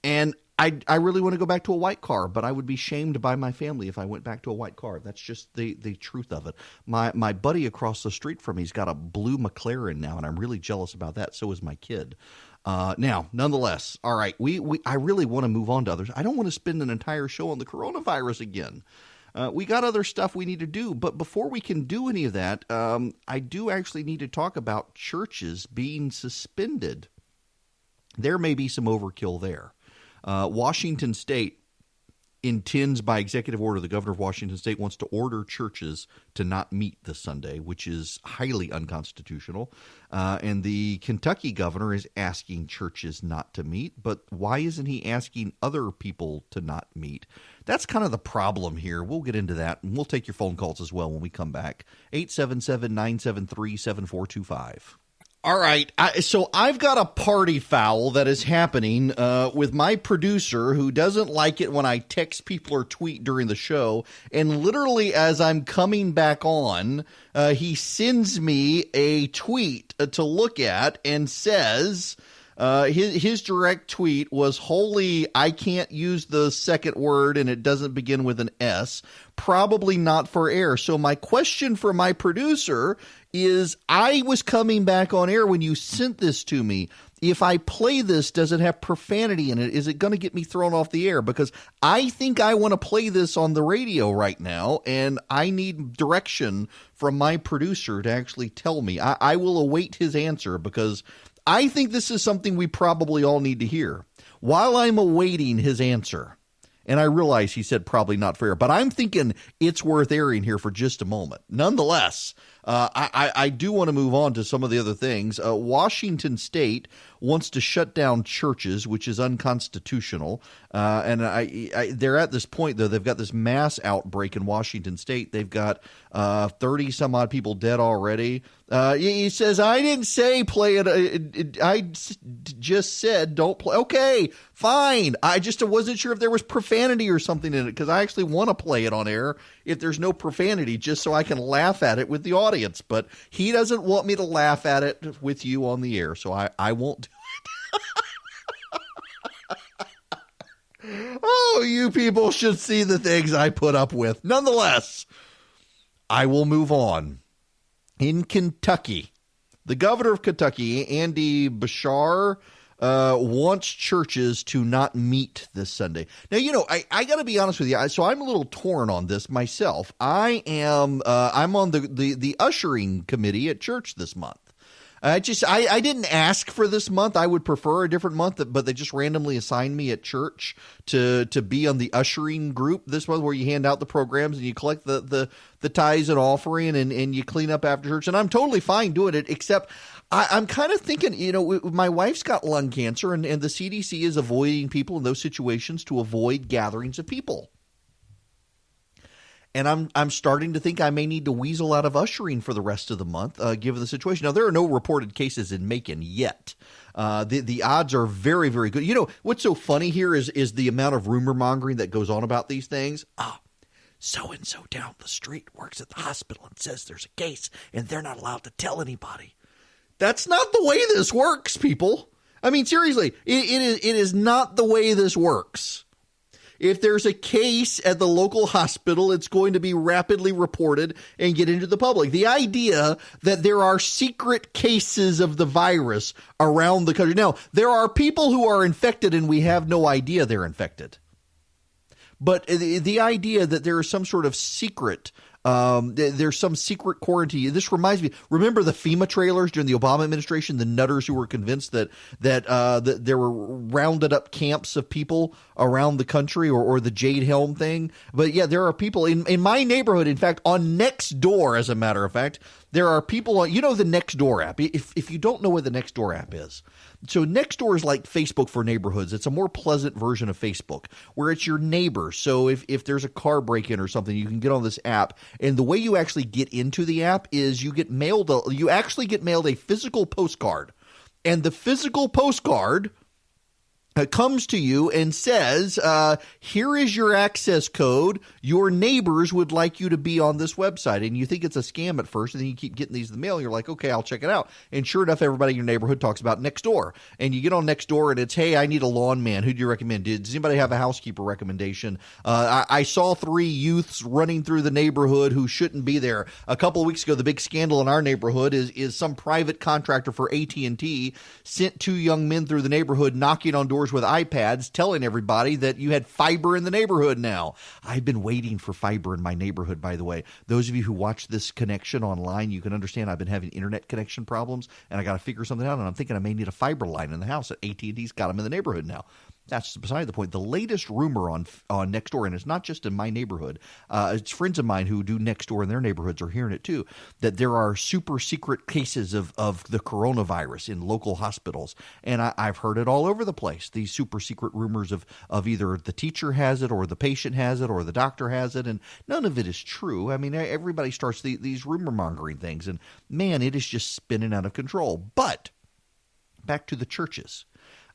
And I really want to go back to a white car, but I would be shamed by my family if I went back to a white car. That's just the truth of it. My buddy across the street from me's got a blue McLaren now, and I'm really jealous about that. So is my kid. Now, nonetheless, all right, I really want to move on to others. I don't want to spend an entire show on the coronavirus again. We got other stuff we need to do, but before we can do any of that, I do actually need to talk about churches being suspended. There may be some overkill there. Washington State intends, by executive order, the governor of Washington State wants to order churches to not meet this Sunday, which is highly unconstitutional. And the Kentucky governor is asking churches not to meet. But why isn't he asking other people to not meet? That's kind of the problem here. We'll get into that, and we'll take your phone calls as well when we come back. 877-973-7425. All right, so I've got a party foul that is happening with my producer who doesn't like it when I text people or tweet during the show. And literally as I'm coming back on, he sends me a tweet to look at and says his direct tweet was, "Holy, I can't use the second word and it doesn't begin with an S. Probably not for air." So my question for my producer is, I was coming back on air when you sent this to me. If I play this, does it have profanity in it? Is it going to get me thrown off the air? Because I think I want to play this on the radio right now, and I need direction from my producer to actually tell me. I will await his answer because I think this is something we probably all need to hear. While I'm awaiting his answer, and I realize he said probably not fair, but I'm thinking it's worth airing here for just a moment. Nonetheless, I do want to move on to some of the other things. Washington State wants to shut down churches, which is unconstitutional. And they're at this point, though. They've got this mass outbreak in Washington State. They've got 30 some odd people dead already. He says, I didn't say play it. I just said don't play. Okay, fine. I just wasn't sure if there was profanity or something in it, because I actually want to play it on air if there's no profanity, just so I can laugh at it with the audience. But he doesn't want me to laugh at it with you on the air, so I won't do it. Oh, you people should see the things I put up with. Nonetheless, I will move on. In Kentucky, the governor of Kentucky, Andy Bashar, wants churches to not meet this Sunday. Now, I got to be honest with you. So I'm a little torn on this myself. I'm on the ushering committee at church this month. I didn't ask for this month. I would prefer a different month, but they just randomly assigned me at church to be on the ushering group this month, where you hand out the programs and you collect the tithes and offering and you clean up after church. And I'm totally fine doing it, except I'm kind of thinking, my wife's got lung cancer, and the CDC is avoiding people in those situations to avoid gatherings of people. And I'm starting to think I may need to weasel out of ushering for the rest of the month, given the situation. Now, there are no reported cases in Macon yet. The odds are very, very good. What's so funny here is the amount of rumor mongering that goes on about these things. So-and-so down the street works at the hospital and says there's a case, and they're not allowed to tell anybody. That's not the way this works, people. I mean, seriously, it is not the way this works. if there's a case at the local hospital, it's going to be rapidly reported and get into the public. The idea that there are secret cases of the virus around the country. Now, there are people who are infected and we have no idea they're infected. But the idea that there is some sort of secret, there's some secret quarantine. This reminds me. Remember the FEMA trailers during the Obama administration? The nutters who were convinced that there were rounded up camps of people around the country, or the Jade Helm thing. But yeah, there are people in my neighborhood. In fact, on Nextdoor, as a matter of fact, there are people on. You know the Nextdoor app. If you don't know what the Nextdoor app is. So Nextdoor is like Facebook for neighborhoods. It's a more pleasant version of Facebook where it's your neighbor. So if there's a car break-in or something, you can get on this app. And the way you actually get into the app is you actually get mailed a physical postcard. And the physical postcard comes to you and says, here is your access code. Your neighbors would like you to be on this website. And you think it's a scam at first, and then you keep getting these in the mail. And you're like, okay, I'll check it out. And sure enough, everybody in your neighborhood talks about Nextdoor. And you get on Nextdoor, and it's, hey, I need a lawn man. Who do you recommend? Does anybody have a housekeeper recommendation? I saw 3 youths running through the neighborhood who shouldn't be there. A couple of weeks ago, the big scandal in our neighborhood is some private contractor for AT&T sent 2 young men through the neighborhood knocking on doors with iPads telling everybody that you had fiber in the neighborhood now. I've been waiting for fiber in my neighborhood, by the way. Those of you who watch this connection online, you can understand I've been having internet connection problems, and I got to figure something out, and I'm thinking I may need a fiber line in the house. AT&T's got them in the neighborhood now. That's beside the point. The latest rumor on Nextdoor, and it's not just in my neighborhood, it's friends of mine who do Nextdoor in their neighborhoods are hearing it too, that there are super secret cases of the coronavirus in local hospitals. And I've heard it all over the place, these super secret rumors of either the teacher has it or the patient has it or the doctor has it, and none of it is true. I mean, everybody starts these rumor mongering things, and man, it is just spinning out of control. But back to the churches.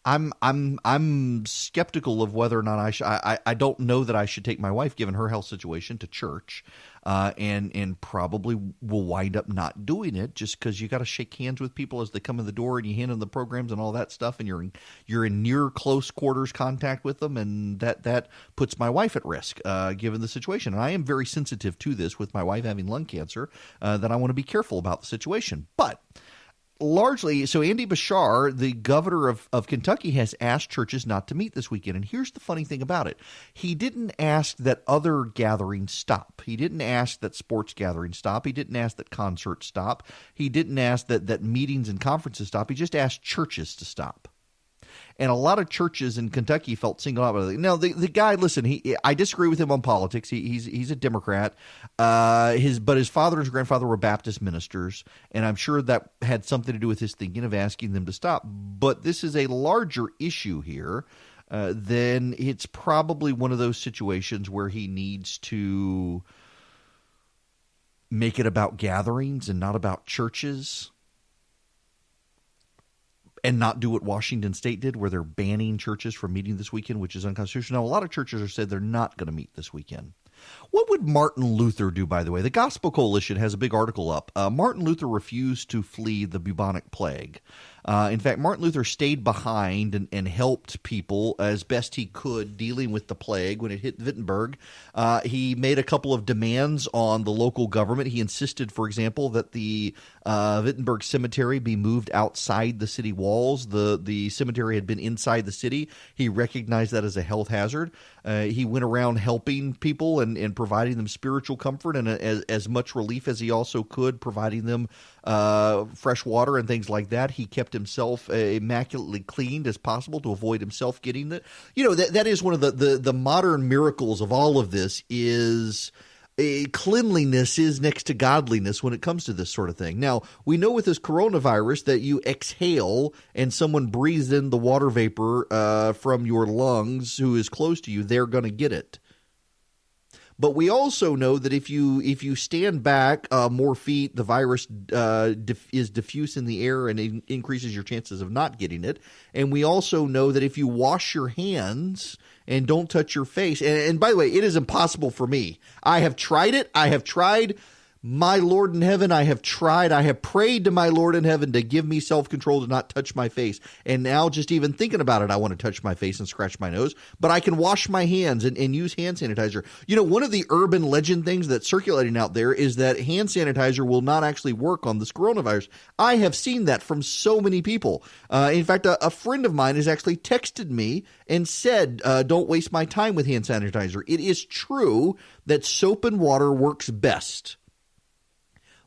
I'm skeptical of whether or not I don't know that I should take my wife, given her health situation, to church, and probably will wind up not doing it just because you got to shake hands with people as they come in the door and you hand them the programs and all that stuff, and you're in near close quarters contact with them, and that puts my wife at risk given the situation. And I am very sensitive to this with my wife having lung cancer, that I want to be careful about the situation, but. Largely, so Andy Bashar, the governor of Kentucky, has asked churches not to meet this weekend. And here's the funny thing about it. He didn't ask that other gatherings stop. He didn't ask that sports gatherings stop. He didn't ask that concerts stop. He didn't ask that meetings and conferences stop. He just asked churches to stop. And a lot of churches in Kentucky felt singled out. Now, the guy, listen, I disagree with him on politics. He's a Democrat. But his father and his grandfather were Baptist ministers, and I'm sure that had something to do with his thinking of asking them to stop. But this is a larger issue here. Then it's probably one of those situations where he needs to make it about gatherings and not about churches. And not do what Washington State did, where they're banning churches from meeting this weekend, which is unconstitutional. Now, a lot of churches have said they're not going to meet this weekend. What would Martin Luther do, by the way? The Gospel Coalition has a big article up. Martin Luther refused to flee the bubonic plague. In fact, Martin Luther stayed behind and helped people as best he could dealing with the plague when it hit Wittenberg. He made a couple of demands on the local government. He insisted, for example, that the Wittenberg cemetery be moved outside the city walls. The cemetery had been inside the city. He recognized that as a health hazard. He went around helping people and providing them spiritual comfort and as much relief as he also could, providing them fresh water and things like that. He kept himself immaculately cleaned as possible to avoid himself getting the. That is one of the modern miracles of all of this is. Cleanliness is next to godliness when it comes to this sort of thing. Now, we know with this coronavirus that you exhale and someone breathes in the water vapor from your lungs who is close to you, they're going to get it. But we also know that if you stand back more feet, the virus is diffuse in the air and it increases your chances of not getting it. And we also know that if you wash your hands and don't touch your face, and by the way, it is impossible for me. I have tried it. I have tried My Lord in heaven, I have prayed to my Lord in heaven to give me self-control to not touch my face. And now just even thinking about it, I want to touch my face and scratch my nose. But I can wash my hands and use hand sanitizer. You know, one of the urban legend things that's circulating out there is that hand sanitizer will not actually work on this coronavirus. I have seen that from so many people. In fact, a friend of mine has actually texted me and said, don't waste my time with hand sanitizer. It is true that soap and water works best.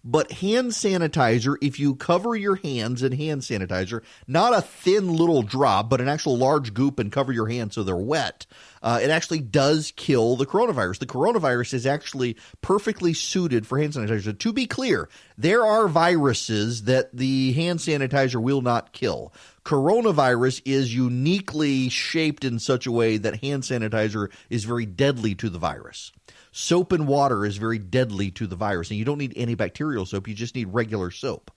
But hand sanitizer, if you cover your hands in hand sanitizer, not a thin little drop, but an actual large goop and cover your hands so they're wet, it actually does kill the coronavirus. The coronavirus is actually perfectly suited for hand sanitizer. To be clear, there are viruses that the hand sanitizer will not kill. Coronavirus is uniquely shaped in such a way that hand sanitizer is very deadly to the virus. Soap and water is very deadly to the virus, and you don't need antibacterial soap. You just need regular soap.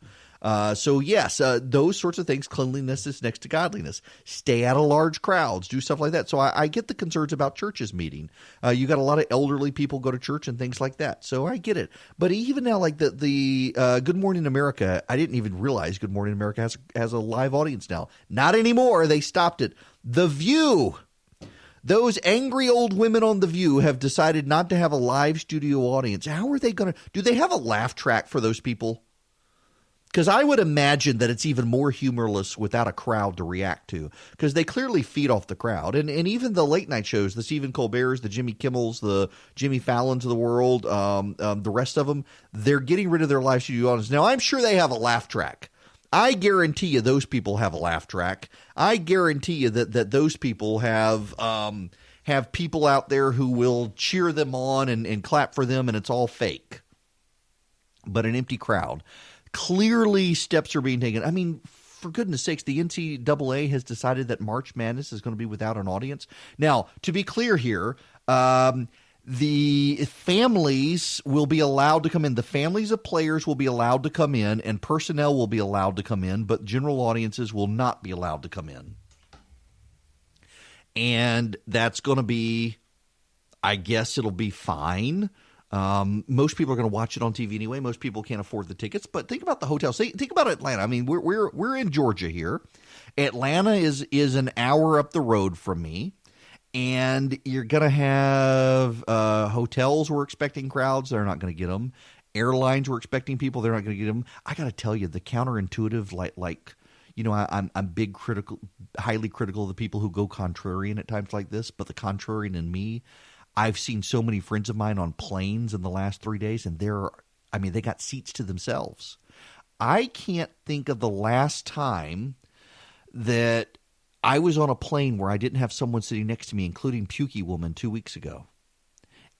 So yes, those sorts of things, cleanliness is next to godliness. Stay out of large crowds, do stuff like that. So I get the concerns about churches meeting. You got a lot of elderly people go to church and things like that. So I get it. But even now, like the Good Morning America, I didn't even realize Good Morning America has a live audience now. Not anymore. They stopped it. The View. Those angry old women on The View have decided not to have a live studio audience. How are they going to – do they have a laugh track for those people? Because I would imagine that it's even more humorless without a crowd to react to, because they clearly feed off the crowd. And even the late night shows, the Stephen Colbert's, the Jimmy Kimmel's, the Jimmy Fallon's of the world, the rest of them, they're getting rid of their live studio audience. Now, I'm sure they have a laugh track. I guarantee you those people have a laugh track. I guarantee you that those people have people out there who will cheer them on and clap for them, and it's all fake. But an empty crowd. Clearly steps are being taken. I mean, for goodness sakes, the NCAA has decided that March Madness is going to be without an audience. Now, to be clear here, the families will be allowed to come in. The families of players will be allowed to come in, and personnel will be allowed to come in, but general audiences will not be allowed to come in. And that's going to be, I guess it'll be fine. Most people are going to watch it on TV anyway. Most people can't afford the tickets. But think about the hotels. Think about Atlanta. I mean, we're in Georgia here. Atlanta is an hour up the road from me. And you're going to have hotels we're expecting crowds. They're not going to get them. Airlines we're expecting people. They're not going to get them. I got to tell you, the counterintuitive, like you know, I'm highly critical of the people who go contrarian at times like this. But the contrarian in me, I've seen so many friends of mine on planes in the last 3 days, and they got seats to themselves. I can't think of the last time that I was on a plane where I didn't have someone sitting next to me, including Pukey Woman 2 weeks ago,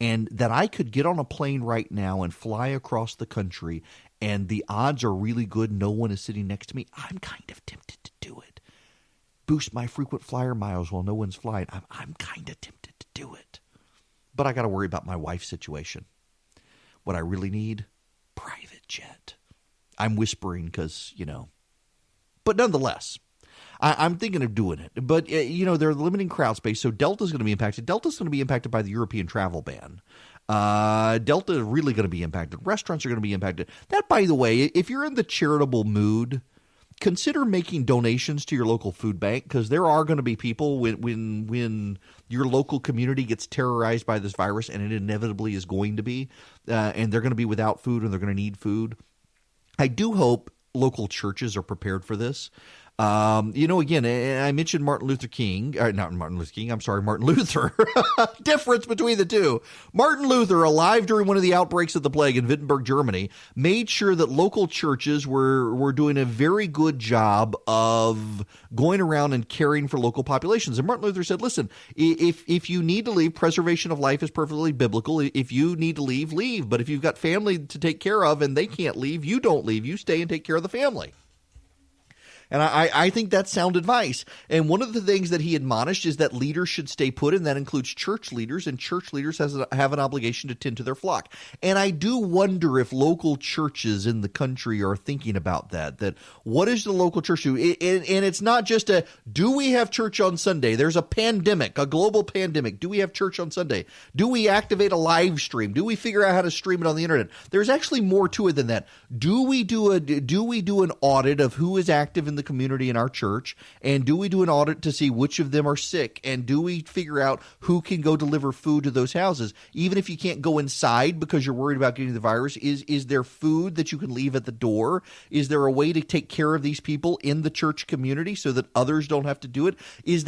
and that I could get on a plane right now and fly across the country, and the odds are really good no one is sitting next to me. I'm kind of tempted to do it. Boost my frequent flyer miles while no one's flying. I'm kind of tempted to do it. But I got to worry about my wife's situation. What I really need, private jet. I'm whispering because, you know. But nonetheless, I'm thinking of doing it. But, you know, they're limiting crowd space, so Delta's going to be impacted. Delta's going to be impacted by the European travel ban. Delta is really going to be impacted. Restaurants are going to be impacted. That, by the way, if you're in the charitable mood, consider making donations to your local food bank, because there are going to be people when your local community gets terrorized by this virus, and it inevitably is going to be, and they're going to be without food and they're going to need food. I do hope local churches are prepared for this. You know, again, I mentioned Martin Luther. Difference between the two. Martin Luther, alive during one of the outbreaks of the plague in Wittenberg, Germany, made sure that local churches were doing a very good job of going around and caring for local populations. And Martin Luther said, listen, if you need to leave, preservation of life is perfectly biblical. If you need to leave, leave. But if you've got family to take care of and they can't leave, you don't leave. You stay and take care of the family. And I think that's sound advice. And one of the things that he admonished is that leaders should stay put, and that includes church leaders, and church leaders have an obligation to tend to their flock. And I do wonder if local churches in the country are thinking about that what does the local church do? And it's not just do we have church on Sunday? There's a pandemic, a global pandemic. Do we have church on Sunday? Do we activate a live stream? Do we figure out how to stream it on the internet? There's actually more to it than that. Do we do an audit of who is active in the community in our church? And do we do an audit to see which of them are sick? And do we figure out who can go deliver food to those houses? Even if you can't go inside because you're worried about getting the virus, is there food that you can leave at the door? Is there a way to take care of these people in the church community so that others don't have to do it? Is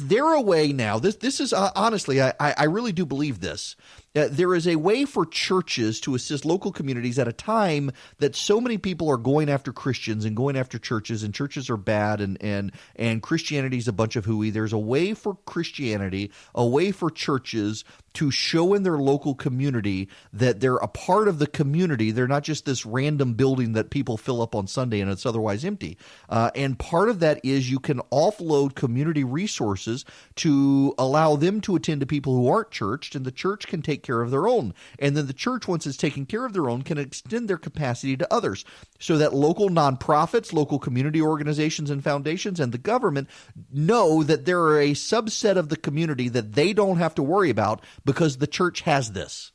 there a way now? This is honestly, I really do believe this. There is a way for churches to assist local communities at a time that so many people are going after Christians and going after churches, and churches are bad, and Christianity is a bunch of hooey. There's a way for Christianity, a way for churches to show in their local community that they're a part of the community. They're not just this random building that people fill up on Sunday and it's otherwise empty. And part of that is you can offload community resources to allow them to attend to people who aren't churched, and the church can take care of their own. And then the church, once it's taking care of their own, can extend their capacity to others, so that local nonprofits, local community organizations and foundations, and the government know that there are a subset of the community that they don't have to worry about because the church has this.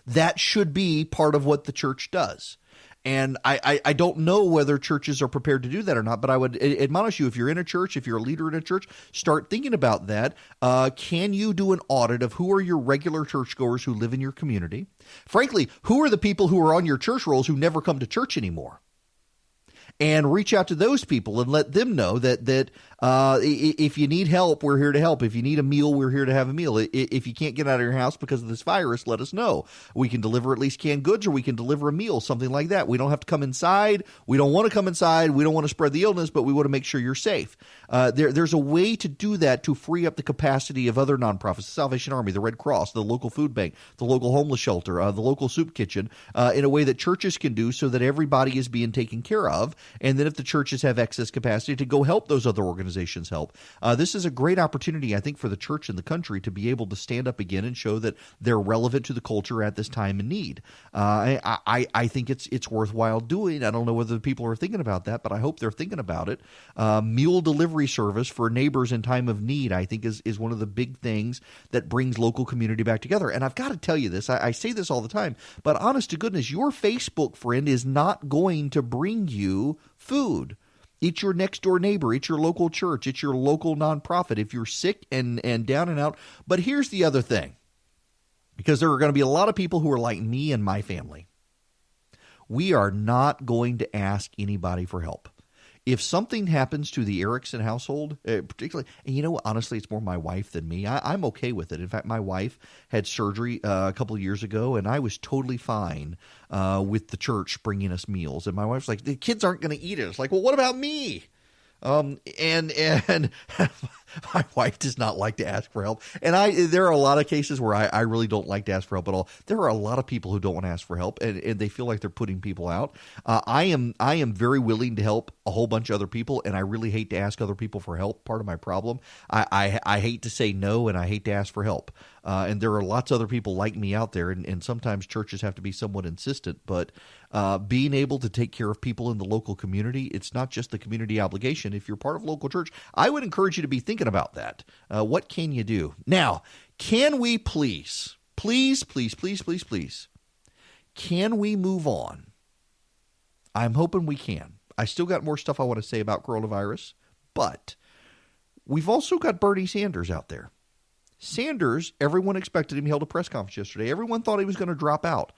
That should be part of what the church does. And I don't know whether churches are prepared to do that or not, but I would admonish you, if you're in a church, if you're a leader in a church, start thinking about that. Can you do an audit of who are your regular churchgoers who live in your community? Frankly, who are the people who are on your church rolls who never come to church anymore? And reach out to those people and let them know that if you need help, we're here to help. If you need a meal, we're here to have a meal. If you can't get out of your house because of this virus, let us know. We can deliver at least canned goods, or we can deliver a meal, something like that. We don't have to come inside. We don't want to come inside. We don't want to spread the illness, but we want to make sure you're safe. There's a way to do that to free up the capacity of other nonprofits, the Salvation Army, the Red Cross, the local food bank, the local homeless shelter, the local soup kitchen, in a way that churches can do so that everybody is being taken care of. And then if the churches have excess capacity, to go help those other organizations help. This is a great opportunity, I think, for the church in the country to be able to stand up again and show that they're relevant to the culture at this time in need. I think it's worthwhile doing. I don't know whether people are thinking about that, but I hope they're thinking about it. Meal delivery service for neighbors in time of need, I think, is one of the big things that brings local community back together. And I've got to tell you this, I say this all the time, but honest to goodness, your Facebook friend is not going to bring you food. It's your next door neighbor. It's your local church. It's your local nonprofit. If you're sick and down and out. But here's the other thing, because there are going to be a lot of people who are like me and my family. We are not going to ask anybody for help. If something happens to the Erickson household, particularly, and you know what, honestly, it's more my wife than me. I'm okay with it. In fact, my wife had surgery a couple of years ago, and I was totally fine with the church bringing us meals. And my wife's like, the kids aren't going to eat it. It's like, well, what about me? And my wife does not like to ask for help. And there are a lot of cases where I really don't like to ask for help at all. There are a lot of people who don't want to ask for help, and they feel like they're putting people out. I am very willing to help a whole bunch of other people, and I really hate to ask other people for help. Part of my problem, I hate to say no, and I hate to ask for help. And there are lots of other people like me out there, and sometimes churches have to be somewhat insistent. But being able to take care of people in the local community, it's not just the community obligation. If you're part of a local church, I would encourage you to be thinking about that. What can you do? Now, can we please, can we move on? I'm hoping we can. I still got more stuff I want to say about coronavirus, but we've also got Bernie Sanders out there. Sanders, everyone expected him. He held a press conference yesterday. Everyone thought he was going to drop out.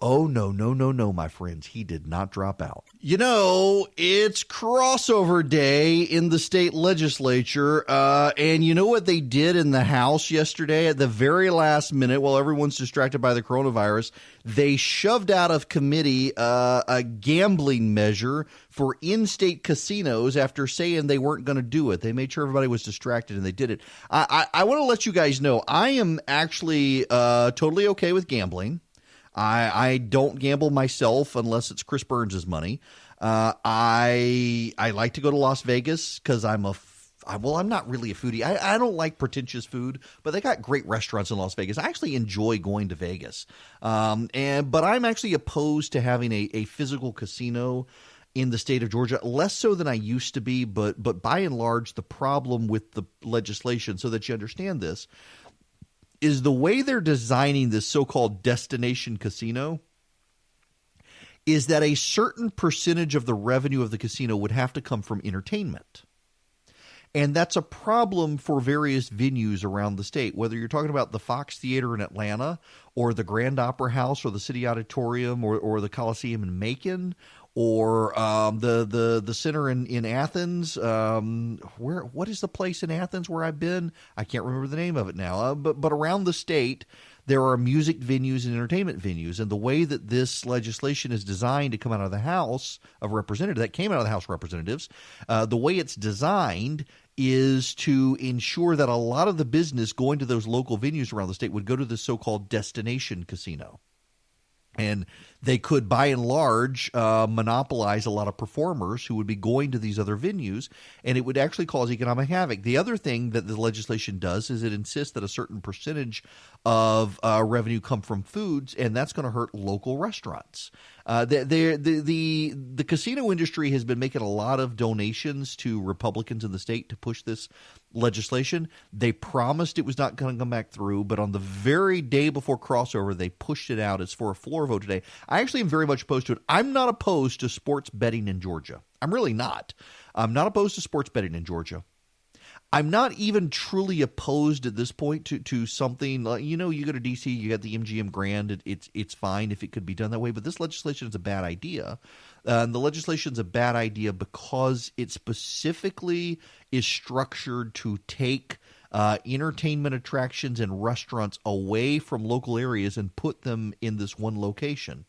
Oh, no, my friends. He did not drop out. You know, it's crossover day in the state legislature. And you know what they did in the House yesterday at the very last minute while everyone's distracted by the coronavirus? They shoved out of committee a gambling measure for in-state casinos after saying they weren't going to do it. They made sure everybody was distracted, and they did it. I want to let you guys know I am actually totally okay with gambling. I don't gamble myself unless it's Chris Burns' money. I like to go to Las Vegas because I'm not really a foodie. I don't like pretentious food, but they got great restaurants in Las Vegas. I actually enjoy going to Vegas. But I'm actually opposed to having a physical casino in the state of Georgia, less so than I used to be, but by and large, the problem with the legislation, so that you understand this, is the way they're designing this so-called destination casino is that a certain percentage of the revenue of the casino would have to come from entertainment. And that's a problem for various venues around the state, whether you're talking about the Fox Theater in Atlanta or the Grand Opera House or the City Auditorium or the Coliseum in Macon or the center in Athens. What is the place in Athens where I've been? I can't remember the name of it now. But around the state, there are music venues and entertainment venues. And the way that this legislation is designed to come out of the House of Representatives, that came out of the House of Representatives, the way it's designed is to ensure that a lot of the business going to those local venues around the state would go to this so-called destination casino. And they could, by and large, monopolize a lot of performers who would be going to these other venues, and it would actually cause economic havoc. The other thing that the legislation does is it insists that a certain percentage of revenue come from foods, and that's going to hurt local restaurants. The casino industry has been making a lot of donations to Republicans in the state to push this legislation. They promised it was not going to come back through, but on the very day before crossover, they pushed it out. It's for a floor vote today. I actually am very much opposed to it. I'm not opposed to sports betting in Georgia. I'm really not. I'm not opposed to sports betting in Georgia. I'm not even truly opposed at this point to something like, you go to D.C., you got the MGM Grand. It's fine if it could be done that way, but this legislation is a bad idea. And the legislation is a bad idea because it specifically is structured to take entertainment attractions and restaurants away from local areas and put them in this one location.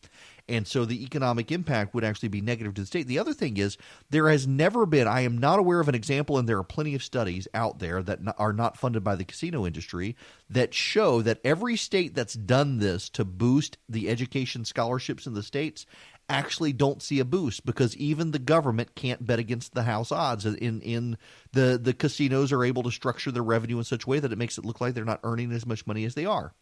And so the economic impact would actually be negative to the state. The other thing is there has never been – I am not aware of an example, and there are plenty of studies out there that are not funded by the casino industry that show that every state that's done this to boost the education scholarships in the states actually don't see a boost because even the government can't bet against the house odds. In the casinos are able to structure their revenue in such a way that it makes it look like they're not earning as much money as they are.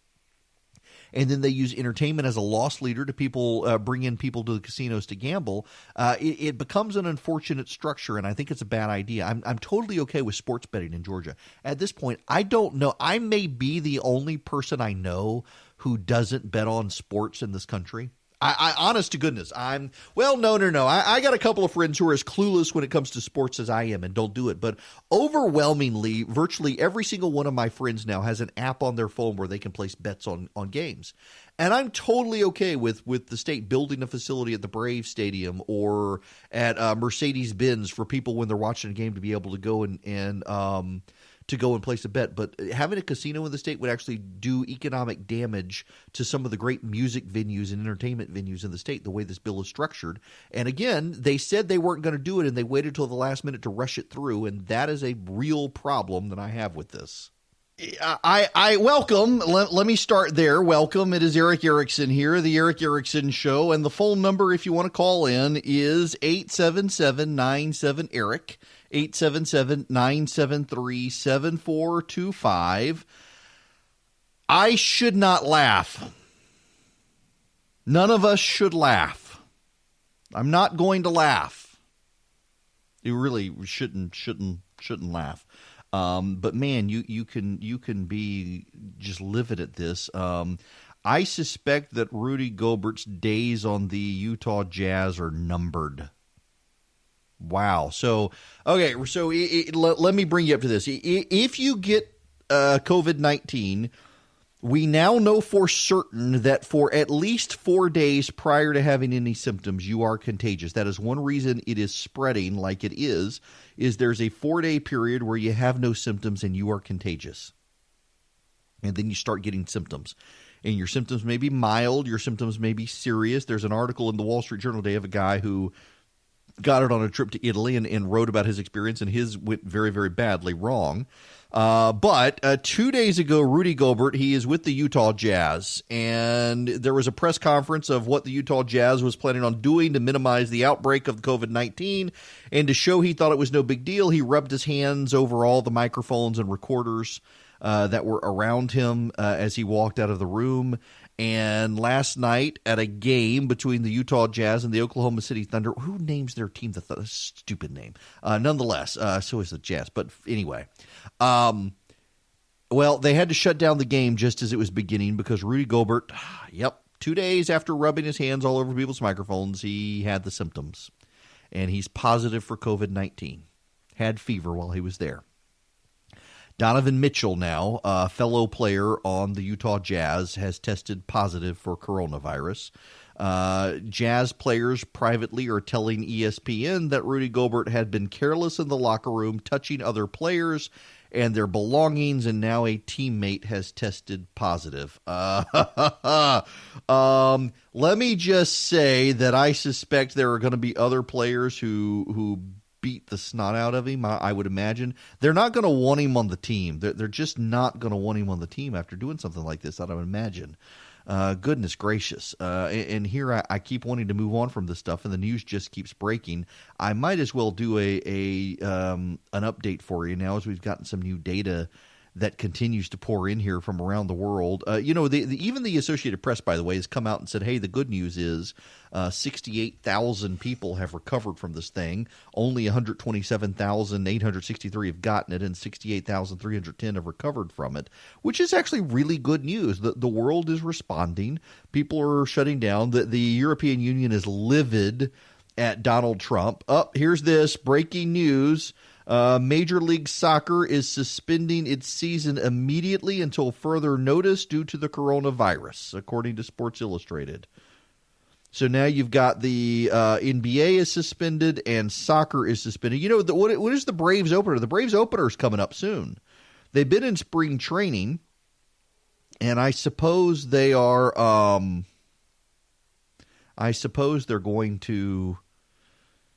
And then they use entertainment as a loss leader to bring in people to the casinos to gamble. It becomes an unfortunate structure, and I think it's a bad idea. I'm totally okay with sports betting in Georgia. At this point, I don't know. I may be the only person I know who doesn't bet on sports in this country. I honest to goodness, no. I got a couple of friends who are as clueless when it comes to sports as I am and don't do it. But overwhelmingly, virtually every single one of my friends now has an app on their phone where they can place bets on games. And I'm totally okay with the state building a facility at the Braves Stadium or at Mercedes-Benz for people when they're watching a game to be able to go and place a bet. But having a casino in the state would actually do economic damage to some of the great music venues and entertainment venues in the state, the way this bill is structured. And again, they said they weren't going to do it, and they waited till the last minute to rush it through, and that is a real problem that I have with this. I welcome. Let me start there. Welcome. It is Eric Erickson here, the Eric Erickson Show, and the phone number, if you want to call in, is 877-97-ERIC. 877-973-7425. I should not laugh. None of us should laugh. I'm not going to laugh. You really shouldn't laugh. But man, you can be just livid at this. I suspect that Rudy Gobert's days on the Utah Jazz are numbered. Wow. So, okay. So let me bring you up to this. If you get COVID-19, we now know for certain that for at least 4 days prior to having any symptoms, you are contagious. That is one reason it is spreading like it is there's a 4-day period where you have no symptoms and you are contagious. And then you start getting symptoms. And your symptoms may be mild. Your symptoms may be serious. There's an article in the Wall Street Journal today of a guy who got it on a trip to Italy and wrote about his experience, and his went very, very badly wrong. But 2 days ago, Rudy Gobert, he is with the Utah Jazz, and there was a press conference of what the Utah Jazz was planning on doing to minimize the outbreak of COVID-19, and to show he thought it was no big deal, he rubbed his hands over all the microphones and recorders that were around him as he walked out of the room. And last night at a game between the Utah Jazz and the Oklahoma City Thunder, who names their team the stupid name? Nonetheless, so is the Jazz. But anyway, well, they had to shut down the game just as it was beginning because Rudy Gobert, 2 days after rubbing his hands all over people's microphones, he had the symptoms. And he's positive for COVID-19. Had fever while he was there. Donovan Mitchell now, a fellow player on the Utah Jazz, has tested positive for coronavirus. Jazz players privately are telling ESPN that Rudy Gobert had been careless in the locker room, touching other players and their belongings, and now a teammate has tested positive. Let me just say that I suspect there are going to be other players who beat the snot out of him, I would imagine. They're not going to want him on the team. They're just not going to want him on the team after doing something like this, I would imagine. Goodness gracious. And here I keep wanting to move on from this stuff, and the news just keeps breaking. I might as well do an update for you now as we've gotten some new data that continues to pour in here from around the world. Even the Associated Press, by the way, has come out and said, hey, the good news is 68,000 people have recovered from this thing. Only 127,863 have gotten it, and 68,310 have recovered from it, which is actually really good news. The world is responding. People are shutting down. The European Union is livid at Donald Trump. Here's this breaking news. Major League Soccer is suspending its season immediately until further notice due to the coronavirus, according to Sports Illustrated. So now you've got the NBA is suspended and soccer is suspended. You know, what is the Braves opener? The Braves opener is coming up soon. They've been in spring training, and I suppose they are. I suppose they're going to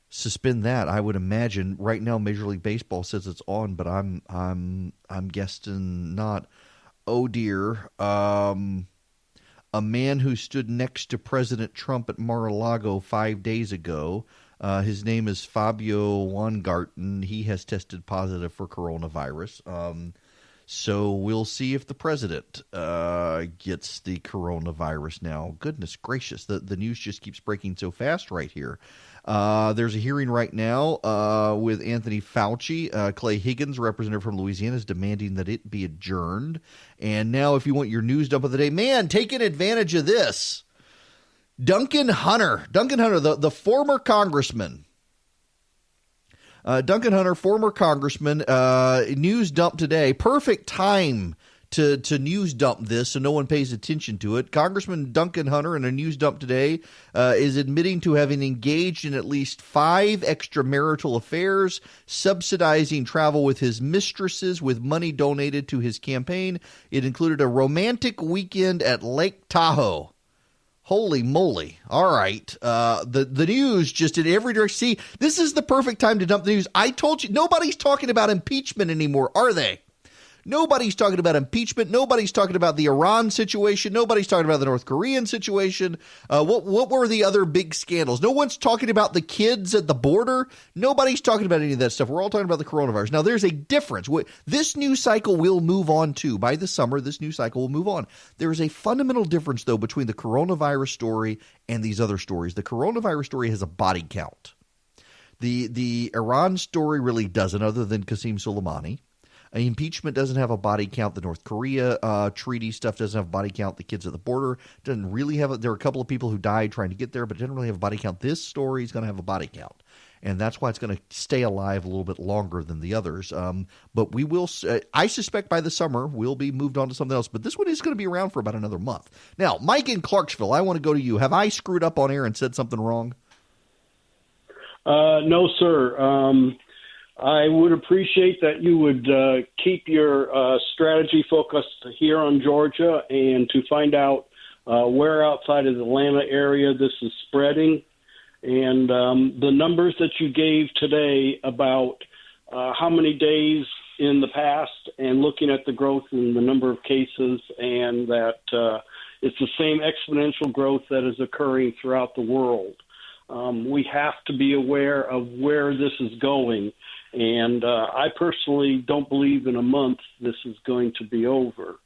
suspend that. I would imagine right now Major League Baseball says it's on, but I'm guessing not. Oh dear. A man who stood next to President Trump at Mar-a-Lago 5 days ago, his name is Fabio Weingarten. He has tested positive for coronavirus. So we'll see if the president gets the coronavirus now. Goodness gracious, the news just keeps breaking so fast right here. There's a hearing right now with Anthony Fauci. Clay Higgins, representative from Louisiana, is demanding that it be adjourned. And now if you want your news dump of the day, man, taking advantage of this. Duncan Hunter, the former congressman. Duncan Hunter, former congressman, news dump today. Perfect time to news dump this so no one pays attention to it. Congressman Duncan Hunter in a news dump today is admitting to having engaged in at least 5 extramarital affairs, subsidizing travel with his mistresses with money donated to his campaign. It included a romantic weekend at Lake Tahoe. Holy moly. All right. The news just in every direction. See, this is the perfect time to dump the news. I told you, nobody's talking about impeachment anymore, are they? Nobody's talking about impeachment. Nobody's talking about the Iran situation. Nobody's talking about the North Korean situation. What were the other big scandals? No one's talking about the kids at the border. Nobody's talking about any of that stuff. We're all talking about the coronavirus. Now, there's a difference. This news cycle will move on, too. By the summer, this news cycle will move on. There is a fundamental difference, though, between the coronavirus story and these other stories. The coronavirus story has a body count. The Iran story really doesn't, other than Qasem Soleimani. Impeachment doesn't have a body count. The North Korea treaty stuff doesn't have a body count. The kids at the border doesn't really have there are a couple of people who died trying to get there, but it doesn't really have a body count. This story is going to have a body count, and that's why it's going to stay alive a little bit longer than the others. But we will I suspect by the summer we'll be moved on to something else, but this one is going to be around for about another month. Now, Mike in Clarksville, I want to go to you. Have I screwed up on air and said something wrong? No, sir. I would appreciate that you would keep your strategy focused here on Georgia and to find out where outside of the Atlanta area this is spreading. And the numbers that you gave today about how many days in the past and looking at the growth in the number of cases, and that it's the same exponential growth that is occurring throughout the world. We have to be aware of where this is going. And I personally don't believe in a month this is going to be over.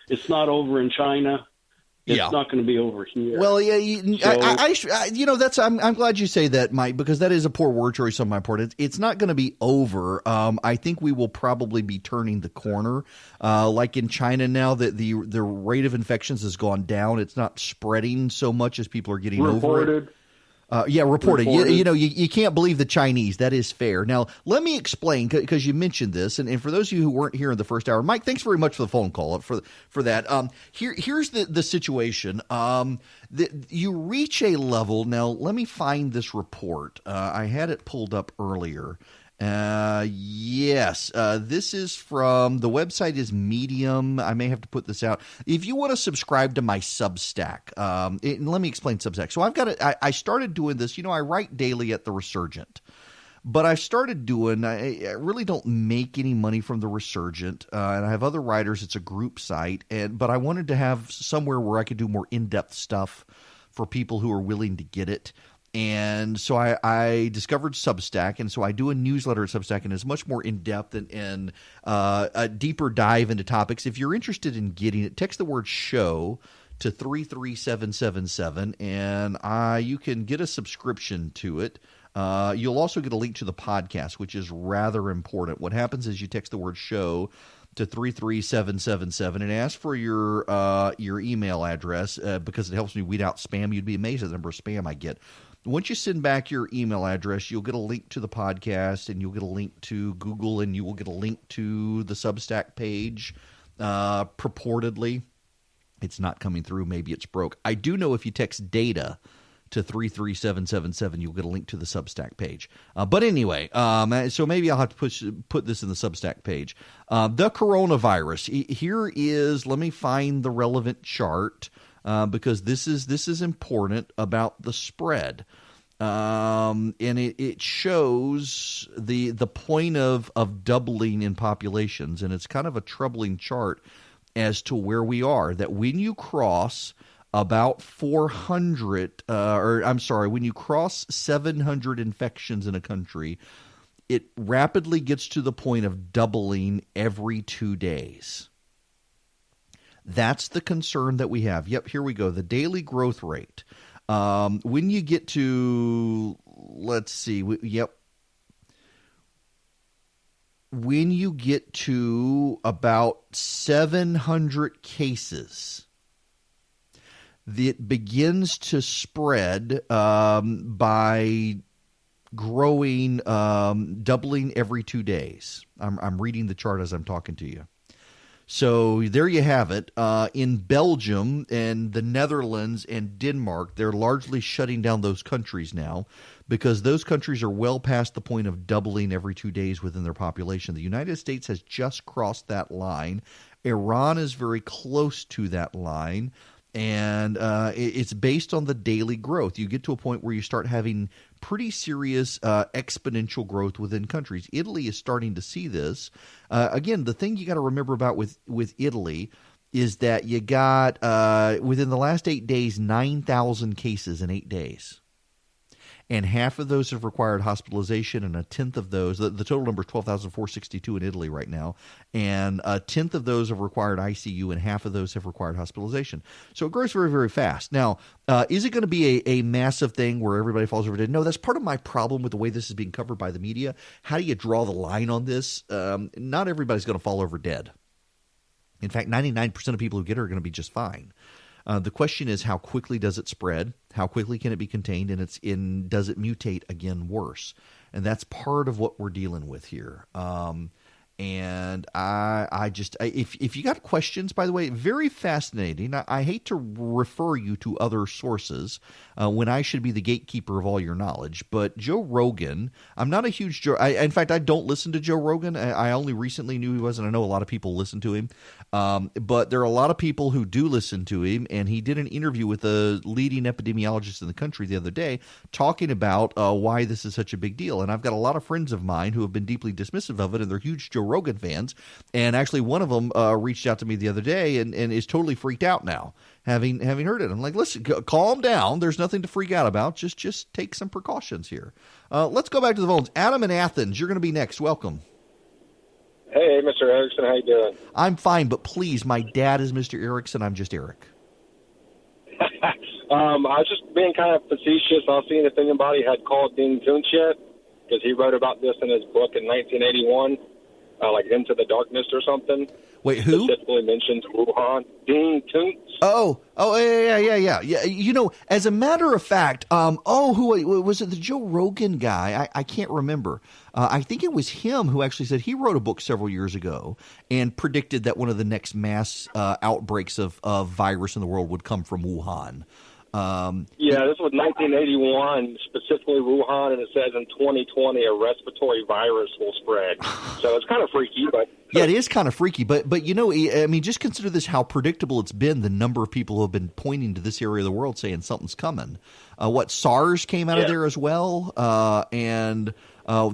It's not over in China. It's not going to be over here. Well, I'm glad you say that, Mike, because that is a poor word choice on my part. It's not going to be over. I think we will probably be turning the corner. Like in China now, the rate of infections has gone down. It's not spreading so much as people are getting over it. Reported. You can't believe the Chinese. That is fair. Now, let me explain, because you mentioned this, and for those of you who weren't here in the first hour, Mike, thanks very much for the phone call for that. Here's the situation. You reach a level. Now, let me find this report. I had it pulled up earlier. This is from, the website is Medium. I may have to put this out. If you want to subscribe to my Substack, let me explain Substack. So I started doing this, I write daily at The Resurgent, but I started doing, I really don't make any money from The Resurgent, and I have other writers. It's a group site, but I wanted to have somewhere where I could do more in-depth stuff for people who are willing to get it. And so I discovered Substack, and so I do a newsletter at Substack, and it's much more in-depth and a deeper dive into topics. If you're interested in getting it, text the word SHOW to 33777, and you can get a subscription to it. You'll also get a link to the podcast, which is rather important. What happens is you text the word SHOW to 33777 and ask for your email address because it helps me weed out spam. You'd be amazed at the number of spam I get. Once you send back your email address, you'll get a link to the podcast, and you'll get a link to Google, and you will get a link to the Substack page. Purportedly, it's not coming through. Maybe it's broke. I do know if you text data to 33777, you'll get a link to the Substack page. But anyway, so maybe I'll have to put this in the Substack page. The coronavirus. Here is, let me find the relevant chart. Because this is important about the spread, and it shows the point of doubling in populations, and it's kind of a troubling chart as to where we are. That when you cross about 400, when you cross 700 infections in a country, it rapidly gets to the point of doubling every 2 days. That's the concern that we have. Yep, here we go. The daily growth rate. When you get to, let's see, when you get to about 700 cases, it begins to spread by growing, doubling every 2 days. I'm reading the chart as I'm talking to you. So there you have it. In Belgium and the Netherlands and Denmark, they're largely shutting down those countries now because those countries are well past the point of doubling every 2 days within their population. The United States has just crossed that line. Iran is very close to that line, and it's based on the daily growth. You get to a point where you start having pretty serious exponential growth within countries. Italy is starting to see this. Again, the thing you got to remember about with Italy is that you got, within the last 8 days, 9,000 cases in 8 days. And half of those have required hospitalization, and a tenth of those, the total number is 12,462 in Italy right now, and a tenth of those have required ICU, and half of those have required hospitalization. So it grows very, very fast. Now, is it going to be a massive thing where everybody falls over dead? No, that's part of my problem with the way this is being covered by the media. How do you draw the line on this? Not everybody's going to fall over dead. In fact, 99% of people who get it are going to be just fine. The question is, how quickly does it spread? How quickly can it be contained? And does it mutate again worse? And that's part of what we're dealing with here. And if you got questions, by the way, very fascinating. I hate to refer you to other sources when I should be the gatekeeper of all your knowledge. But Joe Rogan, I'm not a huge in fact, I don't listen to Joe Rogan. I only recently knew he was, and I know a lot of people listen to him. But there are a lot of people who do listen to him, and he did an interview with a leading epidemiologist in the country the other day talking about why this is such a big deal. And I've got a lot of friends of mine who have been deeply dismissive of it, and they're huge Joe Rogan fans. And actually, one of them reached out to me the other day and is totally freaked out now, having heard it. I'm like, listen, calm down. There's nothing to freak out about. Just take some precautions here. Let's go back to the phones. Adam in Athens, you're going to be next. Welcome. Hey, Mr. Erickson, how you doing? I'm fine, but please, my dad is Mr. Erickson. I'm just Eric. I was just being kind of facetious. I was seeing if anybody had called Dean Koontz yet, because he wrote about this in his book in 1981, like Into the Darkness or something. Wait, who? Specifically mentioned Wuhan. Dean Koontz. Oh, yeah. You know, as a matter of fact, who was it? The Joe Rogan guy? I can't remember. I think it was him who actually said he wrote a book several years ago and predicted that one of the next mass outbreaks of virus in the world would come from Wuhan. This was 1981, specifically Wuhan, and it says in 2020 a respiratory virus will spread. So it's kind of freaky, but yeah, it is kind of freaky. But you know, I mean, just consider this: how predictable it's been. The number of people who have been pointing to this area of the world saying something's coming. SARS came out of there as well, and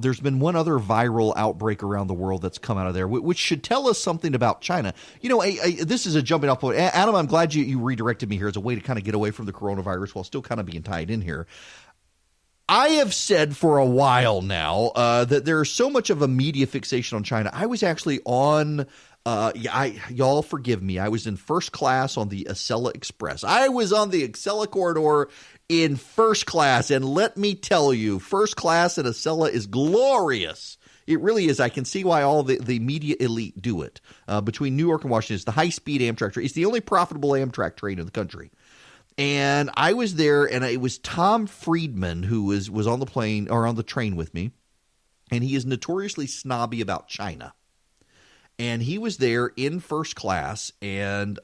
there's been one other viral outbreak around the world that's come out of there, which should tell us something about China. You know, this is a jumping off point. Adam, I'm glad you redirected me here as a way to kind of get away from the coronavirus while still kind of being tied in here. I have said for a while now that there's so much of a media fixation on China. I was actually on y'all forgive me. I was in first class on the Acela Express. I was on the Acela corridor in first class, and let me tell you, first class at Acela is glorious. It really is. I can see why all the media elite do it. Between New York and Washington, it's the high-speed Amtrak train. It's the only profitable Amtrak train in the country. And I was there, and it was Tom Friedman who was on the plane or on the train with me, and he is notoriously snobby about China. And he was there in first class and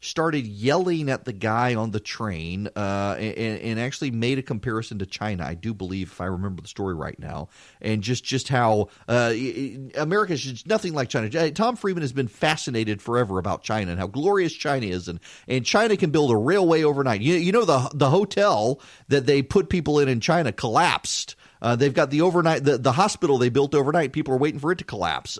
started yelling at the guy on the train and actually made a comparison to China, I do believe, if I remember the story right now, and just how America is just nothing like China. Tom Friedman has been fascinated forever about China and how glorious China is, and China can build a railway overnight. You know, the hotel that they put people in China collapsed. They've got the overnight, the hospital they built overnight. People are waiting for it to collapse.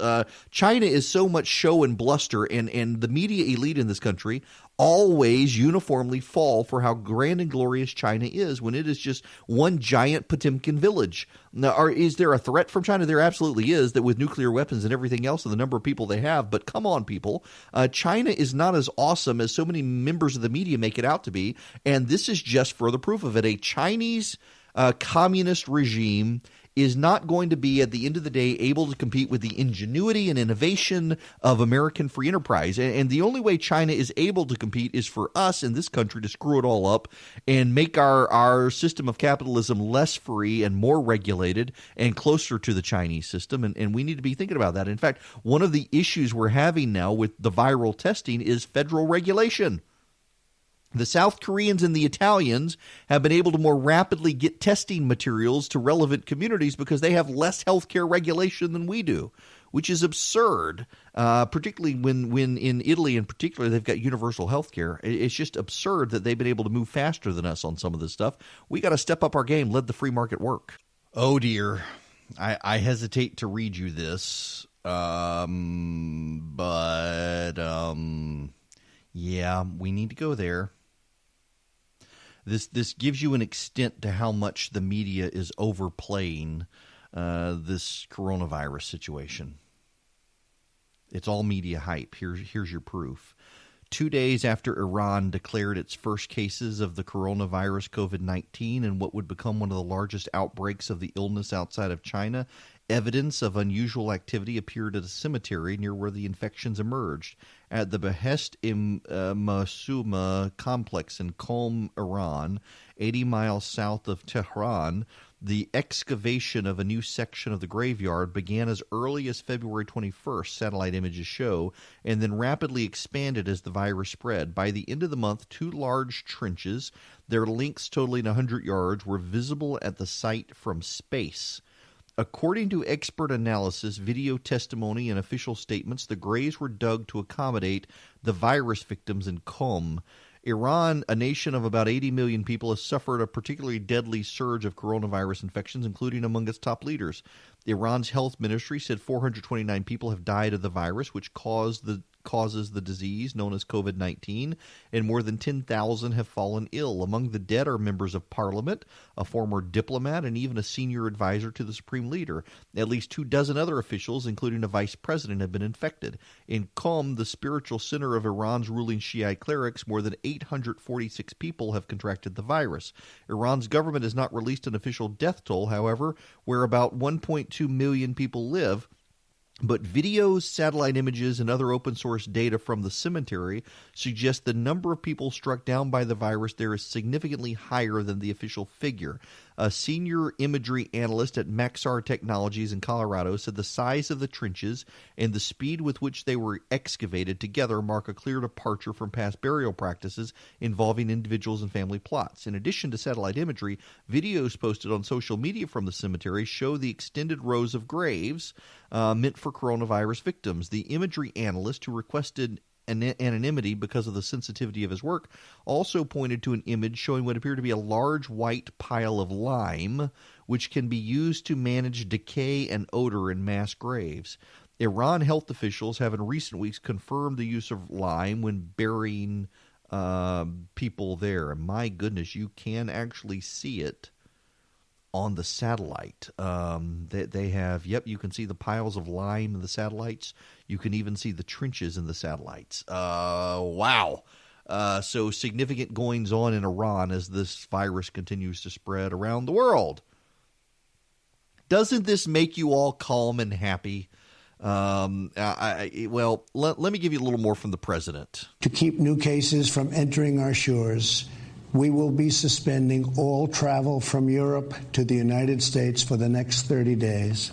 China is so much show and bluster, and the media elite in this country always uniformly fall for how grand and glorious China is when it is just one giant Potemkin village. Now, is there a threat from China? There absolutely is, that with nuclear weapons and everything else and the number of people they have. But come on, people. China is not as awesome as so many members of the media make it out to be, and this is just further proof of it. A Chinese communist regime is not going to be, at the end of the day, able to compete with the ingenuity and innovation of American free enterprise. And the only way China is able to compete is for us in this country to screw it all up and make our system of capitalism less free and more regulated and closer to the Chinese system. And we need to be thinking about that. In fact, one of the issues we're having now with the viral testing is federal regulation. The South Koreans and the Italians have been able to more rapidly get testing materials to relevant communities because they have less healthcare regulation than we do, which is absurd, particularly when in Italy in particular they've got universal healthcare. It's just absurd that they've been able to move faster than us on some of this stuff. We got to step up our game, let the free market work. Oh, dear. I hesitate to read you this, but yeah, we need to go there. This gives you an extent to how much the media is overplaying this coronavirus situation. It's all media hype. Here's your proof. 2 days after Iran declared its first cases of the coronavirus COVID-19 and what would become one of the largest outbreaks of the illness outside of China, Evidence of unusual activity appeared at a cemetery near where the infections emerged. At the Behest Masuma complex in Qom, Iran, 80 miles south of Tehran, the excavation of a new section of the graveyard began as early as February 21st, satellite images show, and then rapidly expanded as the virus spread. By the end of the month, 2 large trenches, their lengths totaling 100 yards, were visible at the site from space. According to expert analysis, video testimony, and official statements, the graves were dug to accommodate the virus victims in Qom. Iran, a nation of about 80 million people, has suffered a particularly deadly surge of coronavirus infections, including among its top leaders. Iran's health ministry said 429 people have died of the virus, which causes the disease known as COVID-19, and more than 10,000 have fallen ill. Among the dead are members of parliament, a former diplomat, and even a senior advisor to the supreme leader. At least 24 other officials, including a vice president, have been infected. In Qom, the spiritual center of Iran's ruling Shiite clerics, more than 846 people have contracted the virus. Iran's government has not released an official death toll, however, where about 1.2 million people live. But videos, satellite images, and other open-source data from the cemetery suggest the number of people struck down by the virus there is significantly higher than the official figure. A senior imagery analyst at Maxar Technologies in Colorado said the size of the trenches and the speed with which they were excavated together mark a clear departure from past burial practices involving individuals and family plots. In addition to satellite imagery, videos posted on social media from the cemetery show the extended rows of graves meant for coronavirus victims. The imagery analyst, who requested anonymity because of the sensitivity of his work, also pointed to an image showing what appeared to be a large white pile of lime, which can be used to manage decay and odor in mass graves. Iran health officials have in recent weeks confirmed the use of lime when burying people there. And my goodness, you can actually see it on the satellite. They have, you can see the piles of lime in the satellites. You can even see the trenches in the satellites. Wow. So significant goings on in Iran as this virus continues to spread around the world. Doesn't this make you all calm and happy? Let me give you a little more from the president. To keep new cases from entering our shores, we will be suspending all travel from Europe to the United States for the next 30 days.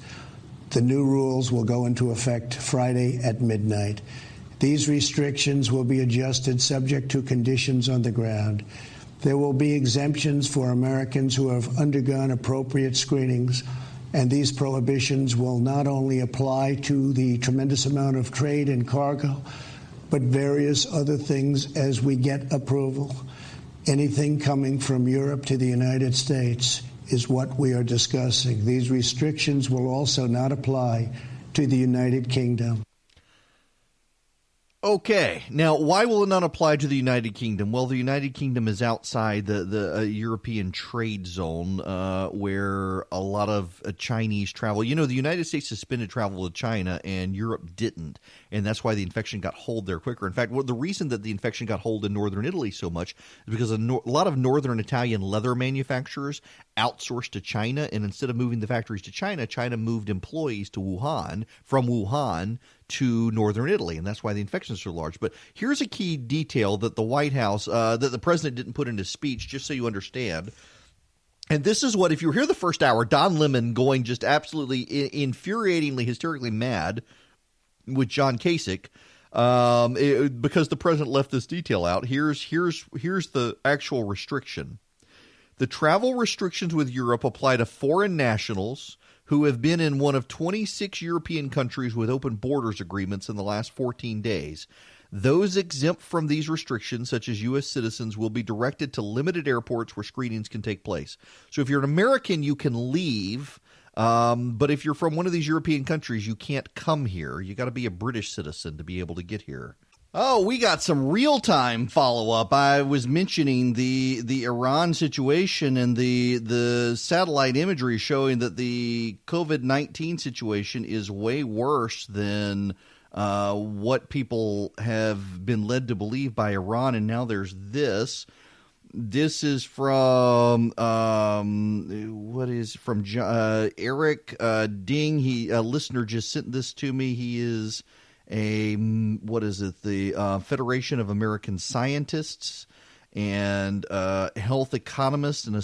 The new rules will go into effect Friday at midnight. These restrictions will be adjusted subject to conditions on the ground. There will be exemptions for Americans who have undergone appropriate screenings, and these prohibitions will not only apply to the tremendous amount of trade and cargo, but various other things as we get approval. Anything coming from Europe to the United States is what we are discussing. These restrictions will also not apply to the United Kingdom. Okay, now why will it not apply to the United Kingdom? Well, the United Kingdom is outside the European trade zone where a lot of Chinese travel. You know, the United States suspended travel to China and Europe didn't, and that's why the infection got hold there quicker. In fact, the reason that the infection got hold in northern Italy so much is because a lot of northern Italian leather manufacturers outsourced to China, and instead of moving the factories to China, China moved employees to Wuhan, from Wuhan to northern Italy, and that's why the infections are so large. But here's a key detail that the White House, that the president didn't put in his speech, just so you understand. And this is what, if you hear the first hour, Don Lemon going just absolutely infuriatingly, hysterically mad with John Kasich, because the president left this detail out. Here's the actual restriction. The travel restrictions with Europe apply to foreign nationals who have been in one of 26 European countries with open borders agreements in the last 14 days. Those exempt from these restrictions, such as U.S. citizens, will be directed to limited airports where screenings can take place. So if you're an American, you can leave, but if you're from one of these European countries, you can't come here. You got to be a British citizen to be able to get here. Oh, we got some real-time follow-up. I was mentioning the Iran situation and the satellite imagery showing that the COVID-19 situation is way worse than what people have been led to believe by Iran, and now there's this. This is from Eric Ding. A listener just sent this to me. He is the Federation of American Scientists and health economist, and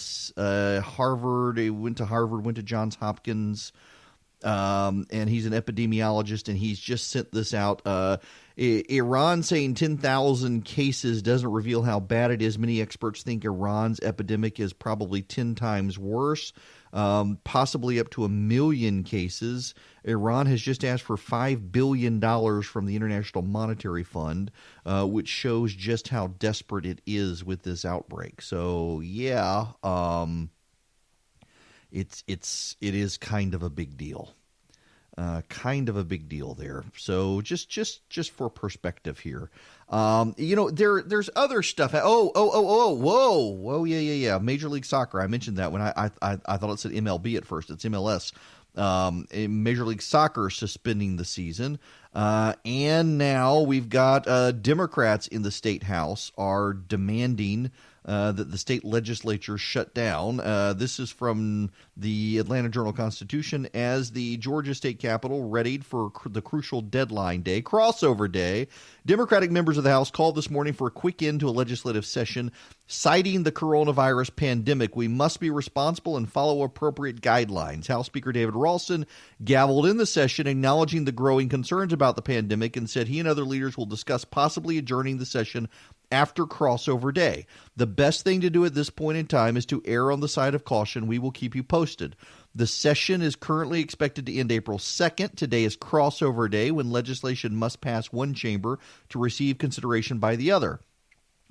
Harvard. He went to Harvard, went to Johns Hopkins, and he's an epidemiologist, and he's just sent this out. Iran saying 10,000 cases doesn't reveal how bad it is. Many experts think Iran's epidemic is probably 10 times worse, possibly up to 1 million cases. Iran has just asked for $5 billion from the International Monetary Fund, which shows just how desperate it is with this outbreak. So, yeah, it is kind of a big deal. Kind of a big deal there. So just for perspective here, there's other stuff. Whoa, yeah. Now League Soccer. I mentioned that when I thought it said MLB at first. It's MLS. Major League Soccer suspending the season, and now we've got Democrats in the state house are demanding that the state legislature shut down. This is from the Atlanta Journal-Constitution. As the Georgia state capitol readied for the crucial deadline day, crossover day, Democratic members of the House called this morning for a quick end to a legislative session, citing the coronavirus pandemic. We must be responsible and follow appropriate guidelines. House Speaker David Ralston gavelled in the session, acknowledging the growing concerns about the pandemic, and said he and other leaders will discuss possibly adjourning the session after crossover day. The best thing to do at this point in time is to err on the side of caution. We will keep you posted. The session is currently expected to end April 2nd. Today is crossover day, when legislation must pass one chamber to receive consideration by the other.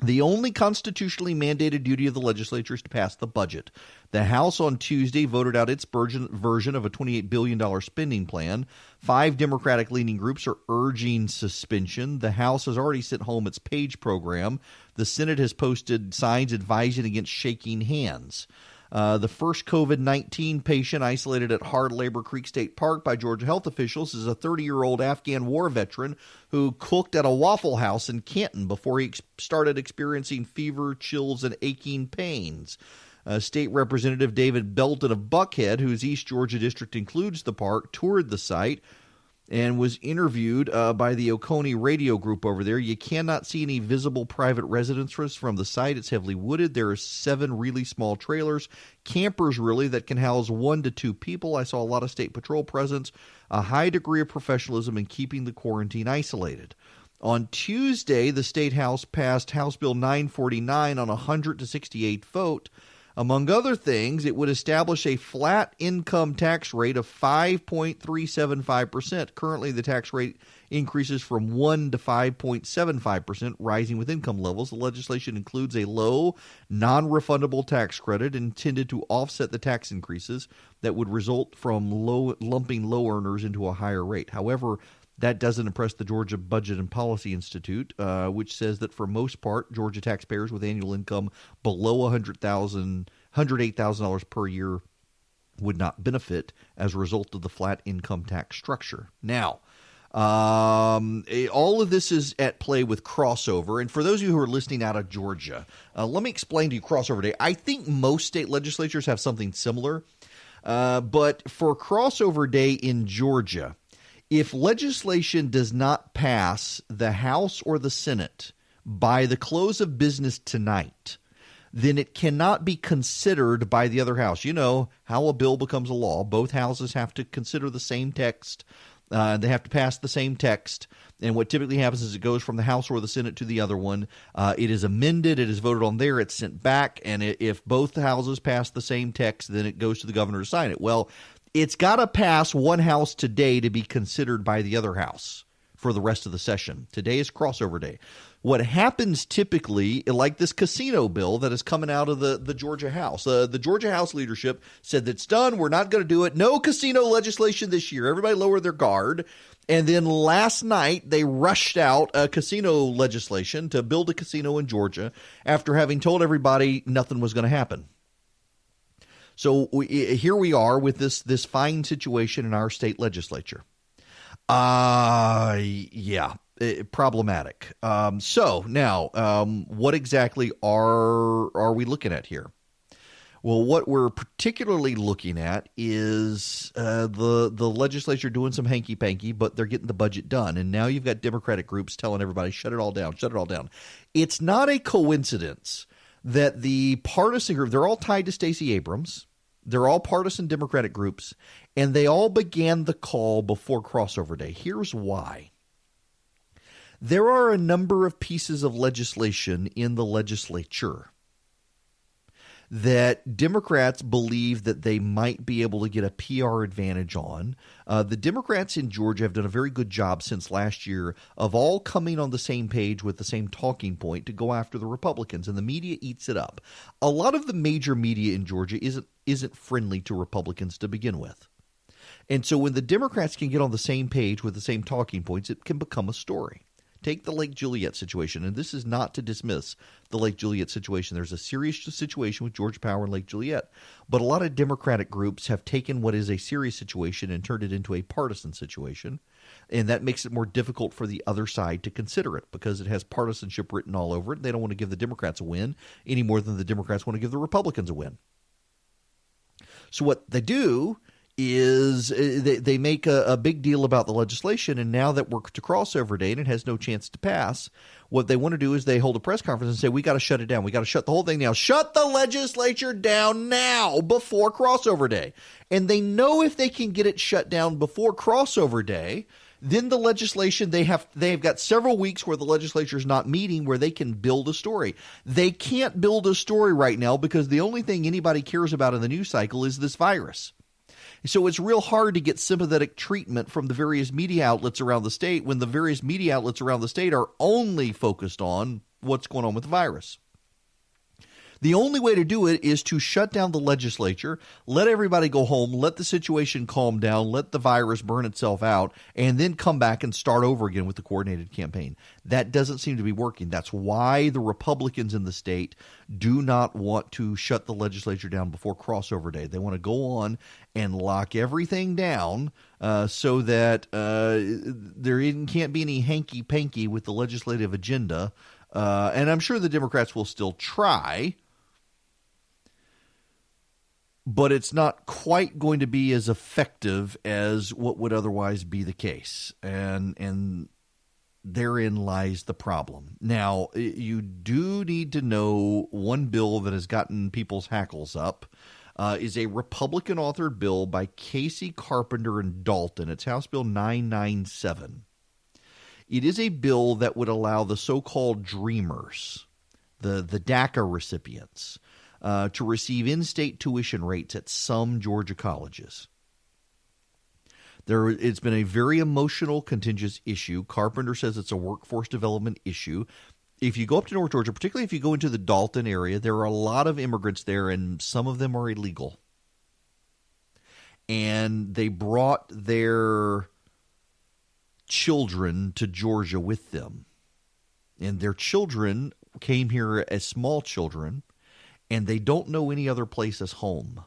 The only constitutionally mandated duty of the legislature is to pass the budget. The House on Tuesday voted out its version of a $28 billion spending plan. 5 Democratic-leaning groups are urging suspension. The House has already sent home its PAGE program. The Senate has posted signs advising against shaking hands. The first COVID-19 patient isolated at Hard Labor Creek State Park by Georgia health officials is a 30-year-old Afghan war veteran who cooked at a Waffle House in Canton before he started experiencing fever, chills, and aching pains. State Representative David Belton of Buckhead, whose East Georgia district includes the park, toured the site and was interviewed by the Oconee radio group over there. You cannot see any visible private residences from the site. It's heavily wooded. There are 7 really small trailers, campers really, that can house 1 to 2 people. I saw a lot of state patrol presence, a high degree of professionalism in keeping the quarantine isolated. On Tuesday, the State House passed House Bill 949 on a 100-68 vote. Among other things, it would establish a flat income tax rate of 5.375%. Currently, the tax rate increases from 1 to 5.75%, rising with income levels. The legislation includes a low, non-refundable tax credit intended to offset the tax increases that would result from lumping low earners into a higher rate. However, that doesn't impress the Georgia Budget and Policy Institute, which says that for most part, Georgia taxpayers with annual income below $108,000 per year would not benefit as a result of the flat income tax structure. Now, all of this is at play with crossover. And for those of you who are listening out of Georgia, let me explain to you crossover day. I think most state legislatures have something similar. But for crossover day in Georgia, if legislation does not pass the House or the Senate by the close of business tonight, then it cannot be considered by the other house. You know how a bill becomes a law. Both houses have to consider the same text. They have to pass the same text. And what typically happens is it goes from the House or the Senate to the other one. It is amended. It is voted on there. It's sent back. And if both houses pass the same text, then it goes to the governor to sign it. Well, it's got to pass one house today to be considered by the other house for the rest of the session. Today is crossover day. What happens typically, like this casino bill that is coming out of the Georgia House, the Georgia House leadership said that's done. We're not going to do it. No casino legislation this year. Everybody lowered their guard. And then last night, they rushed out a casino legislation to build a casino in Georgia after having told everybody nothing was going to happen. So here we are with this fine situation in our state legislature. Yeah. problematic. So now, what exactly are we looking at here? Well, what we're particularly looking at is the legislature doing some hanky-panky, but they're getting the budget done. And now you've got Democratic groups telling everybody, shut it all down, shut it all down. It's not a coincidence that the partisan group, they're all tied to Stacey Abrams. They're all partisan Democratic groups, and they all began the call before crossover day. Here's why. There are a number of pieces of legislation in the legislature that Democrats believe that they might be able to get a PR advantage on. The Democrats in Georgia have done a very good job since last year of all coming on the same page with the same talking point to go after the Republicans, and the media eats it up. A lot of the major media in Georgia isn't friendly to Republicans to begin with. And so when the Democrats can get on the same page with the same talking points, it can become a story. Take the Lake Juliet situation, and this is not to dismiss the Lake Juliet situation. There's a serious situation with Georgia Power and Lake Juliet, but a lot of Democratic groups have taken what is a serious situation and turned it into a partisan situation, and that makes it more difficult for the other side to consider it because it has partisanship written all over it. They don't want to give the Democrats a win any more than the Democrats want to give the Republicans a win. So what they do is they make a big deal about the legislation, and now that we're to crossover day and it has no chance to pass, what they want to do is they hold a press conference and say, we got to shut it down. We got to shut the whole thing down. Shut the legislature down now before crossover day. And they know if they can get it shut down before crossover day, then the legislation, they've got several weeks where the legislature is not meeting where they can build a story. They can't build a story right now because the only thing anybody cares about in the news cycle is this virus. So it's real hard to get sympathetic treatment from the various media outlets around the state when the various media outlets around the state are only focused on what's going on with the virus. The only way to do it is to shut down the legislature, let everybody go home, let the situation calm down, let the virus burn itself out, and then come back and start over again with the coordinated campaign. That doesn't seem to be working. That's why the Republicans in the state do not want to shut the legislature down before crossover day. They want to go on and lock everything down so that there can't be any hanky-panky with the legislative agenda. And I'm sure the Democrats will still try, but it's not quite going to be as effective as what would otherwise be the case. And therein lies the problem. Now, you do need to know one bill that has gotten people's hackles up is a Republican-authored bill by Casey Carpenter and Dalton. It's House Bill 997. It is a bill that would allow the so-called Dreamers, the DACA recipients, to receive in-state tuition rates at some Georgia colleges. It's been a very emotional, contentious issue. Carpenter says it's a workforce development issue. If you go up to North Georgia, particularly if you go into the Dalton area, there are a lot of immigrants there, and some of them are illegal. And they brought their children to Georgia with them. And their children came here as small children, and they don't know any other place as home.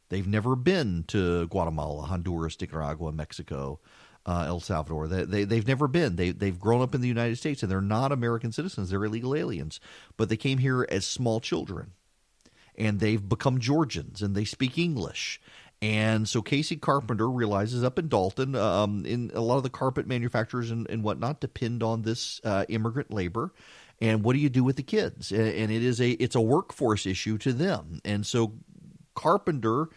They've never been to Guatemala, Honduras, Nicaragua, Mexico, El Salvador. They've never been. They've grown up in the United States, and they're not American citizens. They're illegal aliens. But they came here as small children, and they've become Georgians, and they speak English. And so Casey Carpenter realizes up in Dalton, in a lot of the carpet manufacturers and whatnot depend on this immigrant labor. And what do you do with the kids? And it's a workforce issue to them. And so Carpenter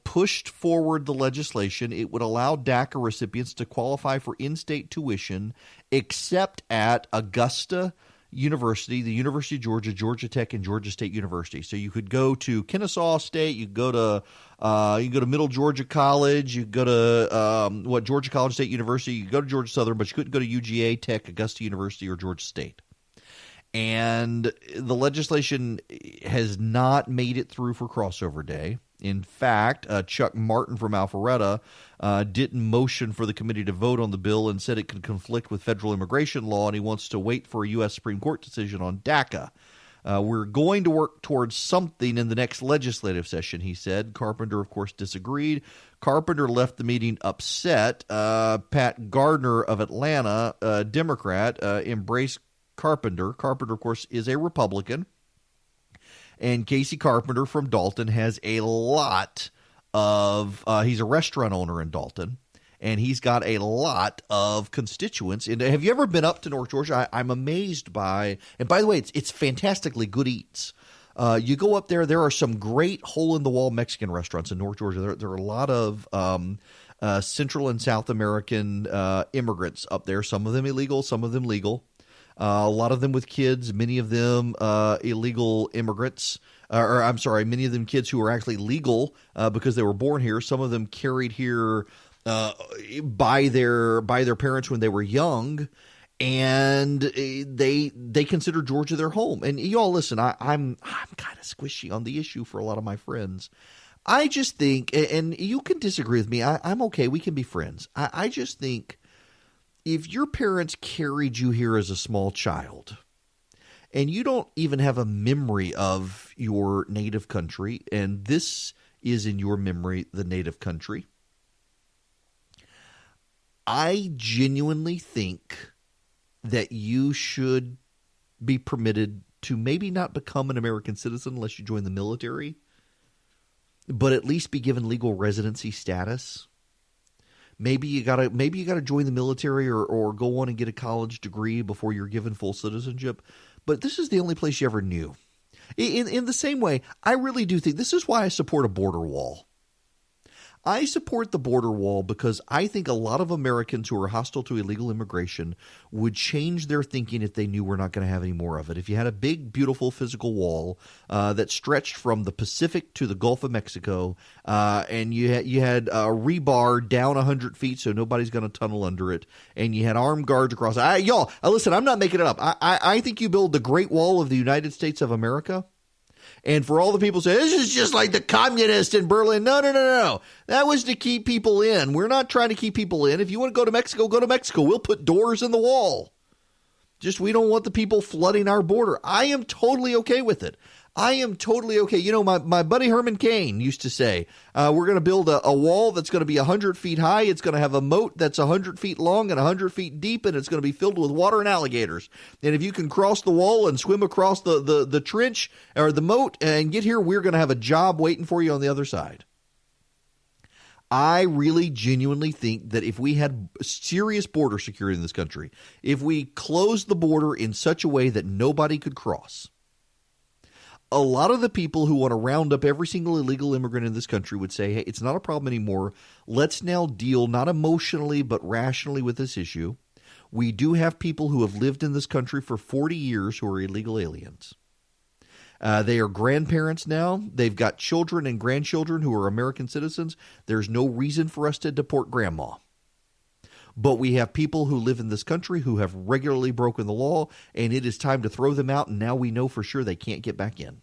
pushed forward the legislation. It would allow DACA recipients to qualify for in-state tuition except at Augusta University, the University of Georgia, Georgia Tech, and Georgia State University. So you could go to Kennesaw State, you could go to Middle Georgia College, you could go to Georgia College State University, you could go to Georgia Southern, but you couldn't go to UGA, Tech, Augusta University, or Georgia State. And the legislation has not made it through for crossover day. In fact, Chuck Martin from Alpharetta didn't motion for the committee to vote on the bill and said it could conflict with federal immigration law, and he wants to wait for a U.S. Supreme Court decision on DACA. We're going to work towards something in the next legislative session, he said. Carpenter, of course, disagreed. Carpenter left the meeting upset. Pat Gardner of Atlanta, a Democrat, embraced Carpenter. Carpenter, of course, is a Republican. And Casey Carpenter from Dalton has a lot of he's a restaurant owner in Dalton. And he's got a lot of constituents. And have you ever been up to North Georgia? I'm amazed by, and by the way, it's fantastically good eats. You go up there, there are some great hole-in-the-wall Mexican restaurants in North Georgia. There are a lot of Central and South American immigrants up there, some of them illegal, some of them legal. A lot of them with kids, many of them illegal immigrants. Many of them kids who are actually legal because they were born here. Some of them carried here by their parents when they were young, and they consider Georgia their home. And y'all listen, I'm kind of squishy on the issue for a lot of my friends. I just think, and you can disagree with me, I'm okay, we can be friends. I just think if your parents carried you here as a small child and you don't even have a memory of your native country, and this is in your memory the native country, I genuinely think that you should be permitted to maybe not become an American citizen unless you join the military, but at least be given legal residency status. Maybe you gotta join the military or go on and get a college degree before you're given full citizenship. But this is the only place you ever knew. In the same way, I really do think this is why I support a border wall. I support the border wall because I think a lot of Americans who are hostile to illegal immigration would change their thinking if they knew we're not going to have any more of it. If you had a big, beautiful physical wall that stretched from the Pacific to the Gulf of Mexico, and you had rebar down 100 feet so nobody's going to tunnel under it, and you had armed guards across. Listen, I'm not making it up. I think you build the Great Wall of the United States of America. And for all the people who say, this is just like the communists in Berlin. No. That was to keep people in. We're not trying to keep people in. If you want to go to Mexico, go to Mexico. We'll put doors in the wall. Just we don't want the people flooding our border. I am totally okay with it. I am totally okay. You know, my buddy Herman Cain used to say, we're going to build a wall that's going to be 100 feet high. It's going to have a moat that's 100 feet long and 100 feet deep, and it's going to be filled with water and alligators. And if you can cross the wall and swim across the trench or the moat and get here, we're going to have a job waiting for you on the other side. I really genuinely think that if we had serious border security in this country, if we closed the border in such a way that nobody could cross, a lot of the people who want to round up every single illegal immigrant in this country would say, hey, it's not a problem anymore. Let's now deal not emotionally but rationally with this issue. We do have people who have lived in this country for 40 years who are illegal aliens. They are grandparents now. They've got children and grandchildren who are American citizens. There's no reason for us to deport grandma. But we have people who live in this country who have regularly broken the law, and it is time to throw them out, and now we know for sure they can't get back in.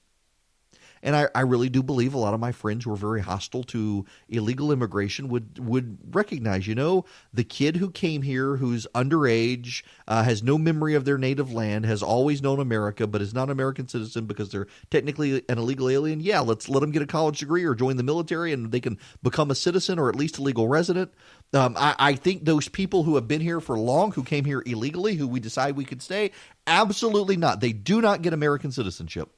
And I really do believe a lot of my friends who are very hostile to illegal immigration would recognize, the kid who came here who's underage, has no memory of their native land, has always known America, but is not an American citizen because they're technically an illegal alien. Yeah, let's let them get a college degree or join the military and they can become a citizen or at least a legal resident. I think those people who have been here for long, who came here illegally, who we decide we could stay, absolutely not. They do not get American citizenship.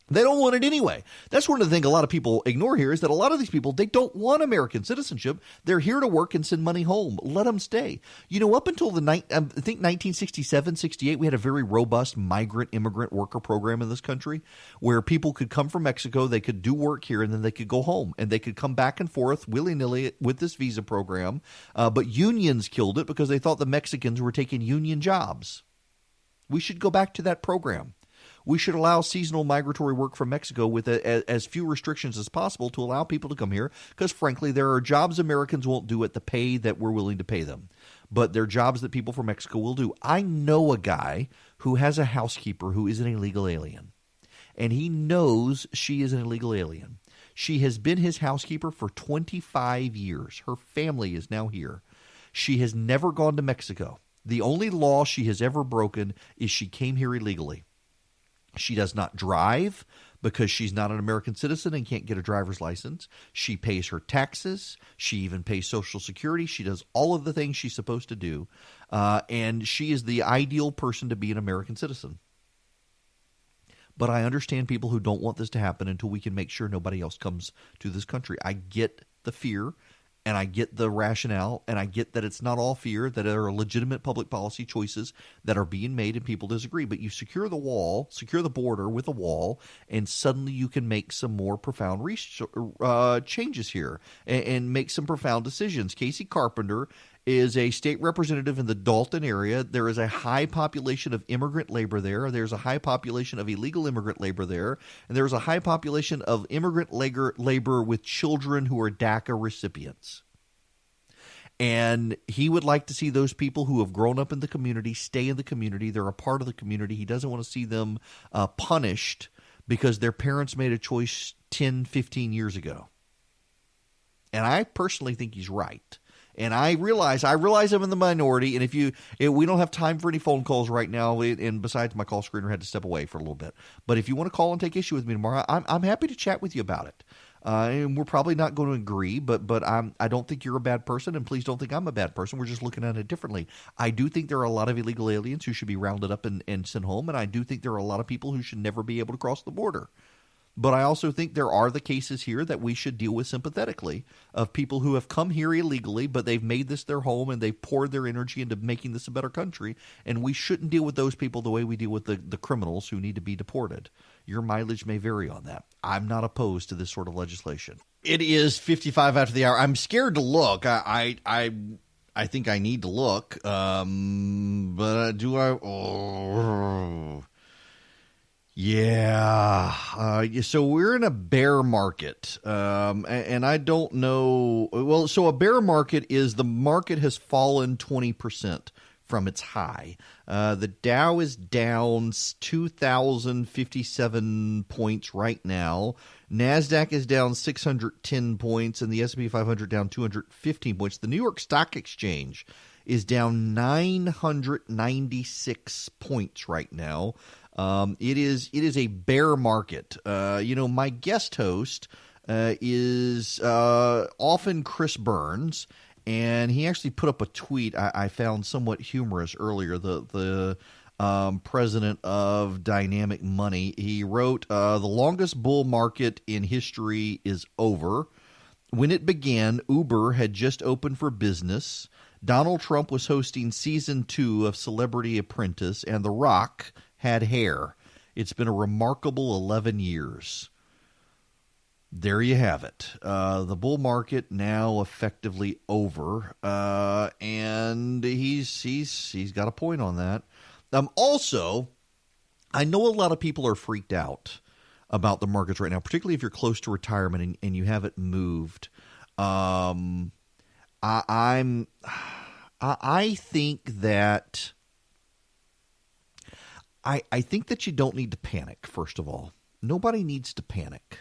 They don't want it anyway. That's one of the things a lot of people ignore here is that a lot of these people, they don't want American citizenship. They're here to work and send money home. Let them stay. Up until I think 1967, 68, we had a very robust migrant immigrant worker program in this country where people could come from Mexico, they could do work here, and then they could go home. And they could come back and forth willy-nilly with this visa program. But unions killed it because they thought the Mexicans were taking union jobs. We should go back to that program. We should allow seasonal migratory work from Mexico with as few restrictions as possible to allow people to come here because, frankly, there are jobs Americans won't do at the pay that we're willing to pay them. But they're jobs that people from Mexico will do. I know a guy who has a housekeeper who is an illegal alien, and he knows she is an illegal alien. She has been his housekeeper for 25 years. Her family is now here. She has never gone to Mexico. The only law she has ever broken is she came here illegally. She does not drive because she's not an American citizen and can't get a driver's license. She pays her taxes. She even pays Social Security. She does all of the things she's supposed to do. And she is the ideal person to be an American citizen. But I understand people who don't want this to happen until we can make sure nobody else comes to this country. I get the fear, and I get the rationale, and I get that it's not all fear, that there are legitimate public policy choices that are being made and people disagree. But you secure the wall, secure the border with a wall, and suddenly you can make some more profound changes here and make some profound decisions. Casey Carpenter is a state representative in the Dalton area. There is a high population of immigrant labor there. There's a high population of illegal immigrant labor there. And there's a high population of immigrant labor with children who are DACA recipients. And he would like to see those people who have grown up in the community stay in the community. They're a part of the community. He doesn't want to see them punished because their parents made a choice 10, 15 years ago. And I personally think he's right. And I realize I'm in the minority, and if we don't have time for any phone calls right now, and besides my call screener had to step away for a little bit. But if you want to call and take issue with me tomorrow, I'm happy to chat with you about it. And we're probably not going to agree, but I don't think you're a bad person, and please don't think I'm a bad person. We're just looking at it differently. I do think there are a lot of illegal aliens who should be rounded up and sent home, and I do think there are a lot of people who should never be able to cross the border. But I also think there are the cases here that we should deal with sympathetically of people who have come here illegally, but they've made this their home and they've poured their energy into making this a better country. And we shouldn't deal with those people the way we deal with the criminals who need to be deported. Your mileage may vary on that. I'm not opposed to this sort of legislation. It is 55 after the hour. I'm scared to look. I think I need to look. But do I? Oh. Yeah. So we're in a bear market, and I don't know. Well, so a bear market is the market has fallen 20% from its high. The Dow is down 2,057 points right now. NASDAQ is down 610 points, and the S&P 500 down 215 points. The New York Stock Exchange is down 996 points right now. It is a bear market. My guest host is often Chris Burns, and he actually put up a tweet I found somewhat humorous earlier. The president of Dynamic Money, he wrote, "The longest bull market in history is over. When it began, Uber had just opened for business. Donald Trump was hosting season 2 of Celebrity Apprentice, and The Rock had hair. It's been a remarkable 11 years." There you have it. The bull market now effectively over, and he's got a point on that. Also, I know a lot of people are freaked out about the markets right now, particularly if you're close to retirement and you haven't moved. I think that. I think that you don't need to panic, first of all. Nobody needs to panic.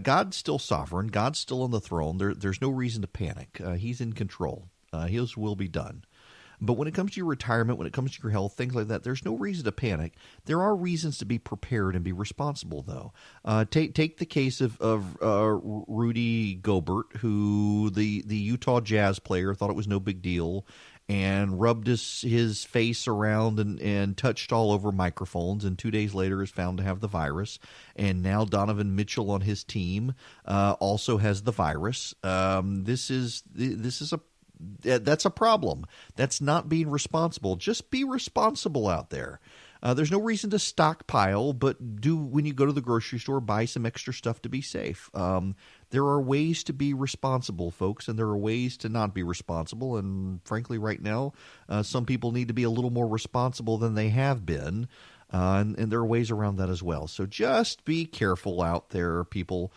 God's still sovereign. God's still on the throne. There's no reason to panic. He's in control. His will be done. But when it comes to your retirement, when it comes to your health, things like that, there's no reason to panic. There are reasons to be prepared and be responsible, though. Take the case of Rudy Gobert, who the Utah Jazz player thought it was no big deal and rubbed his face around and touched all over microphones, and 2 days later is found to have the virus. And now Donovan Mitchell on his team also has the virus. This is that's a problem. That's not being responsible. Just be responsible out there. There's no reason to stockpile, but when you go to the grocery store, buy some extra stuff to be safe. There are ways to be responsible, folks, and there are ways to not be responsible. And frankly, right now, some people need to be a little more responsible than they have been. And there are ways around that as well. So just be careful out there, people.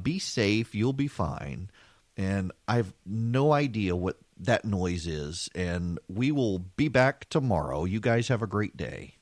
Be safe. You'll be fine. And I have no idea what that noise is. And we will be back tomorrow. You guys have a great day.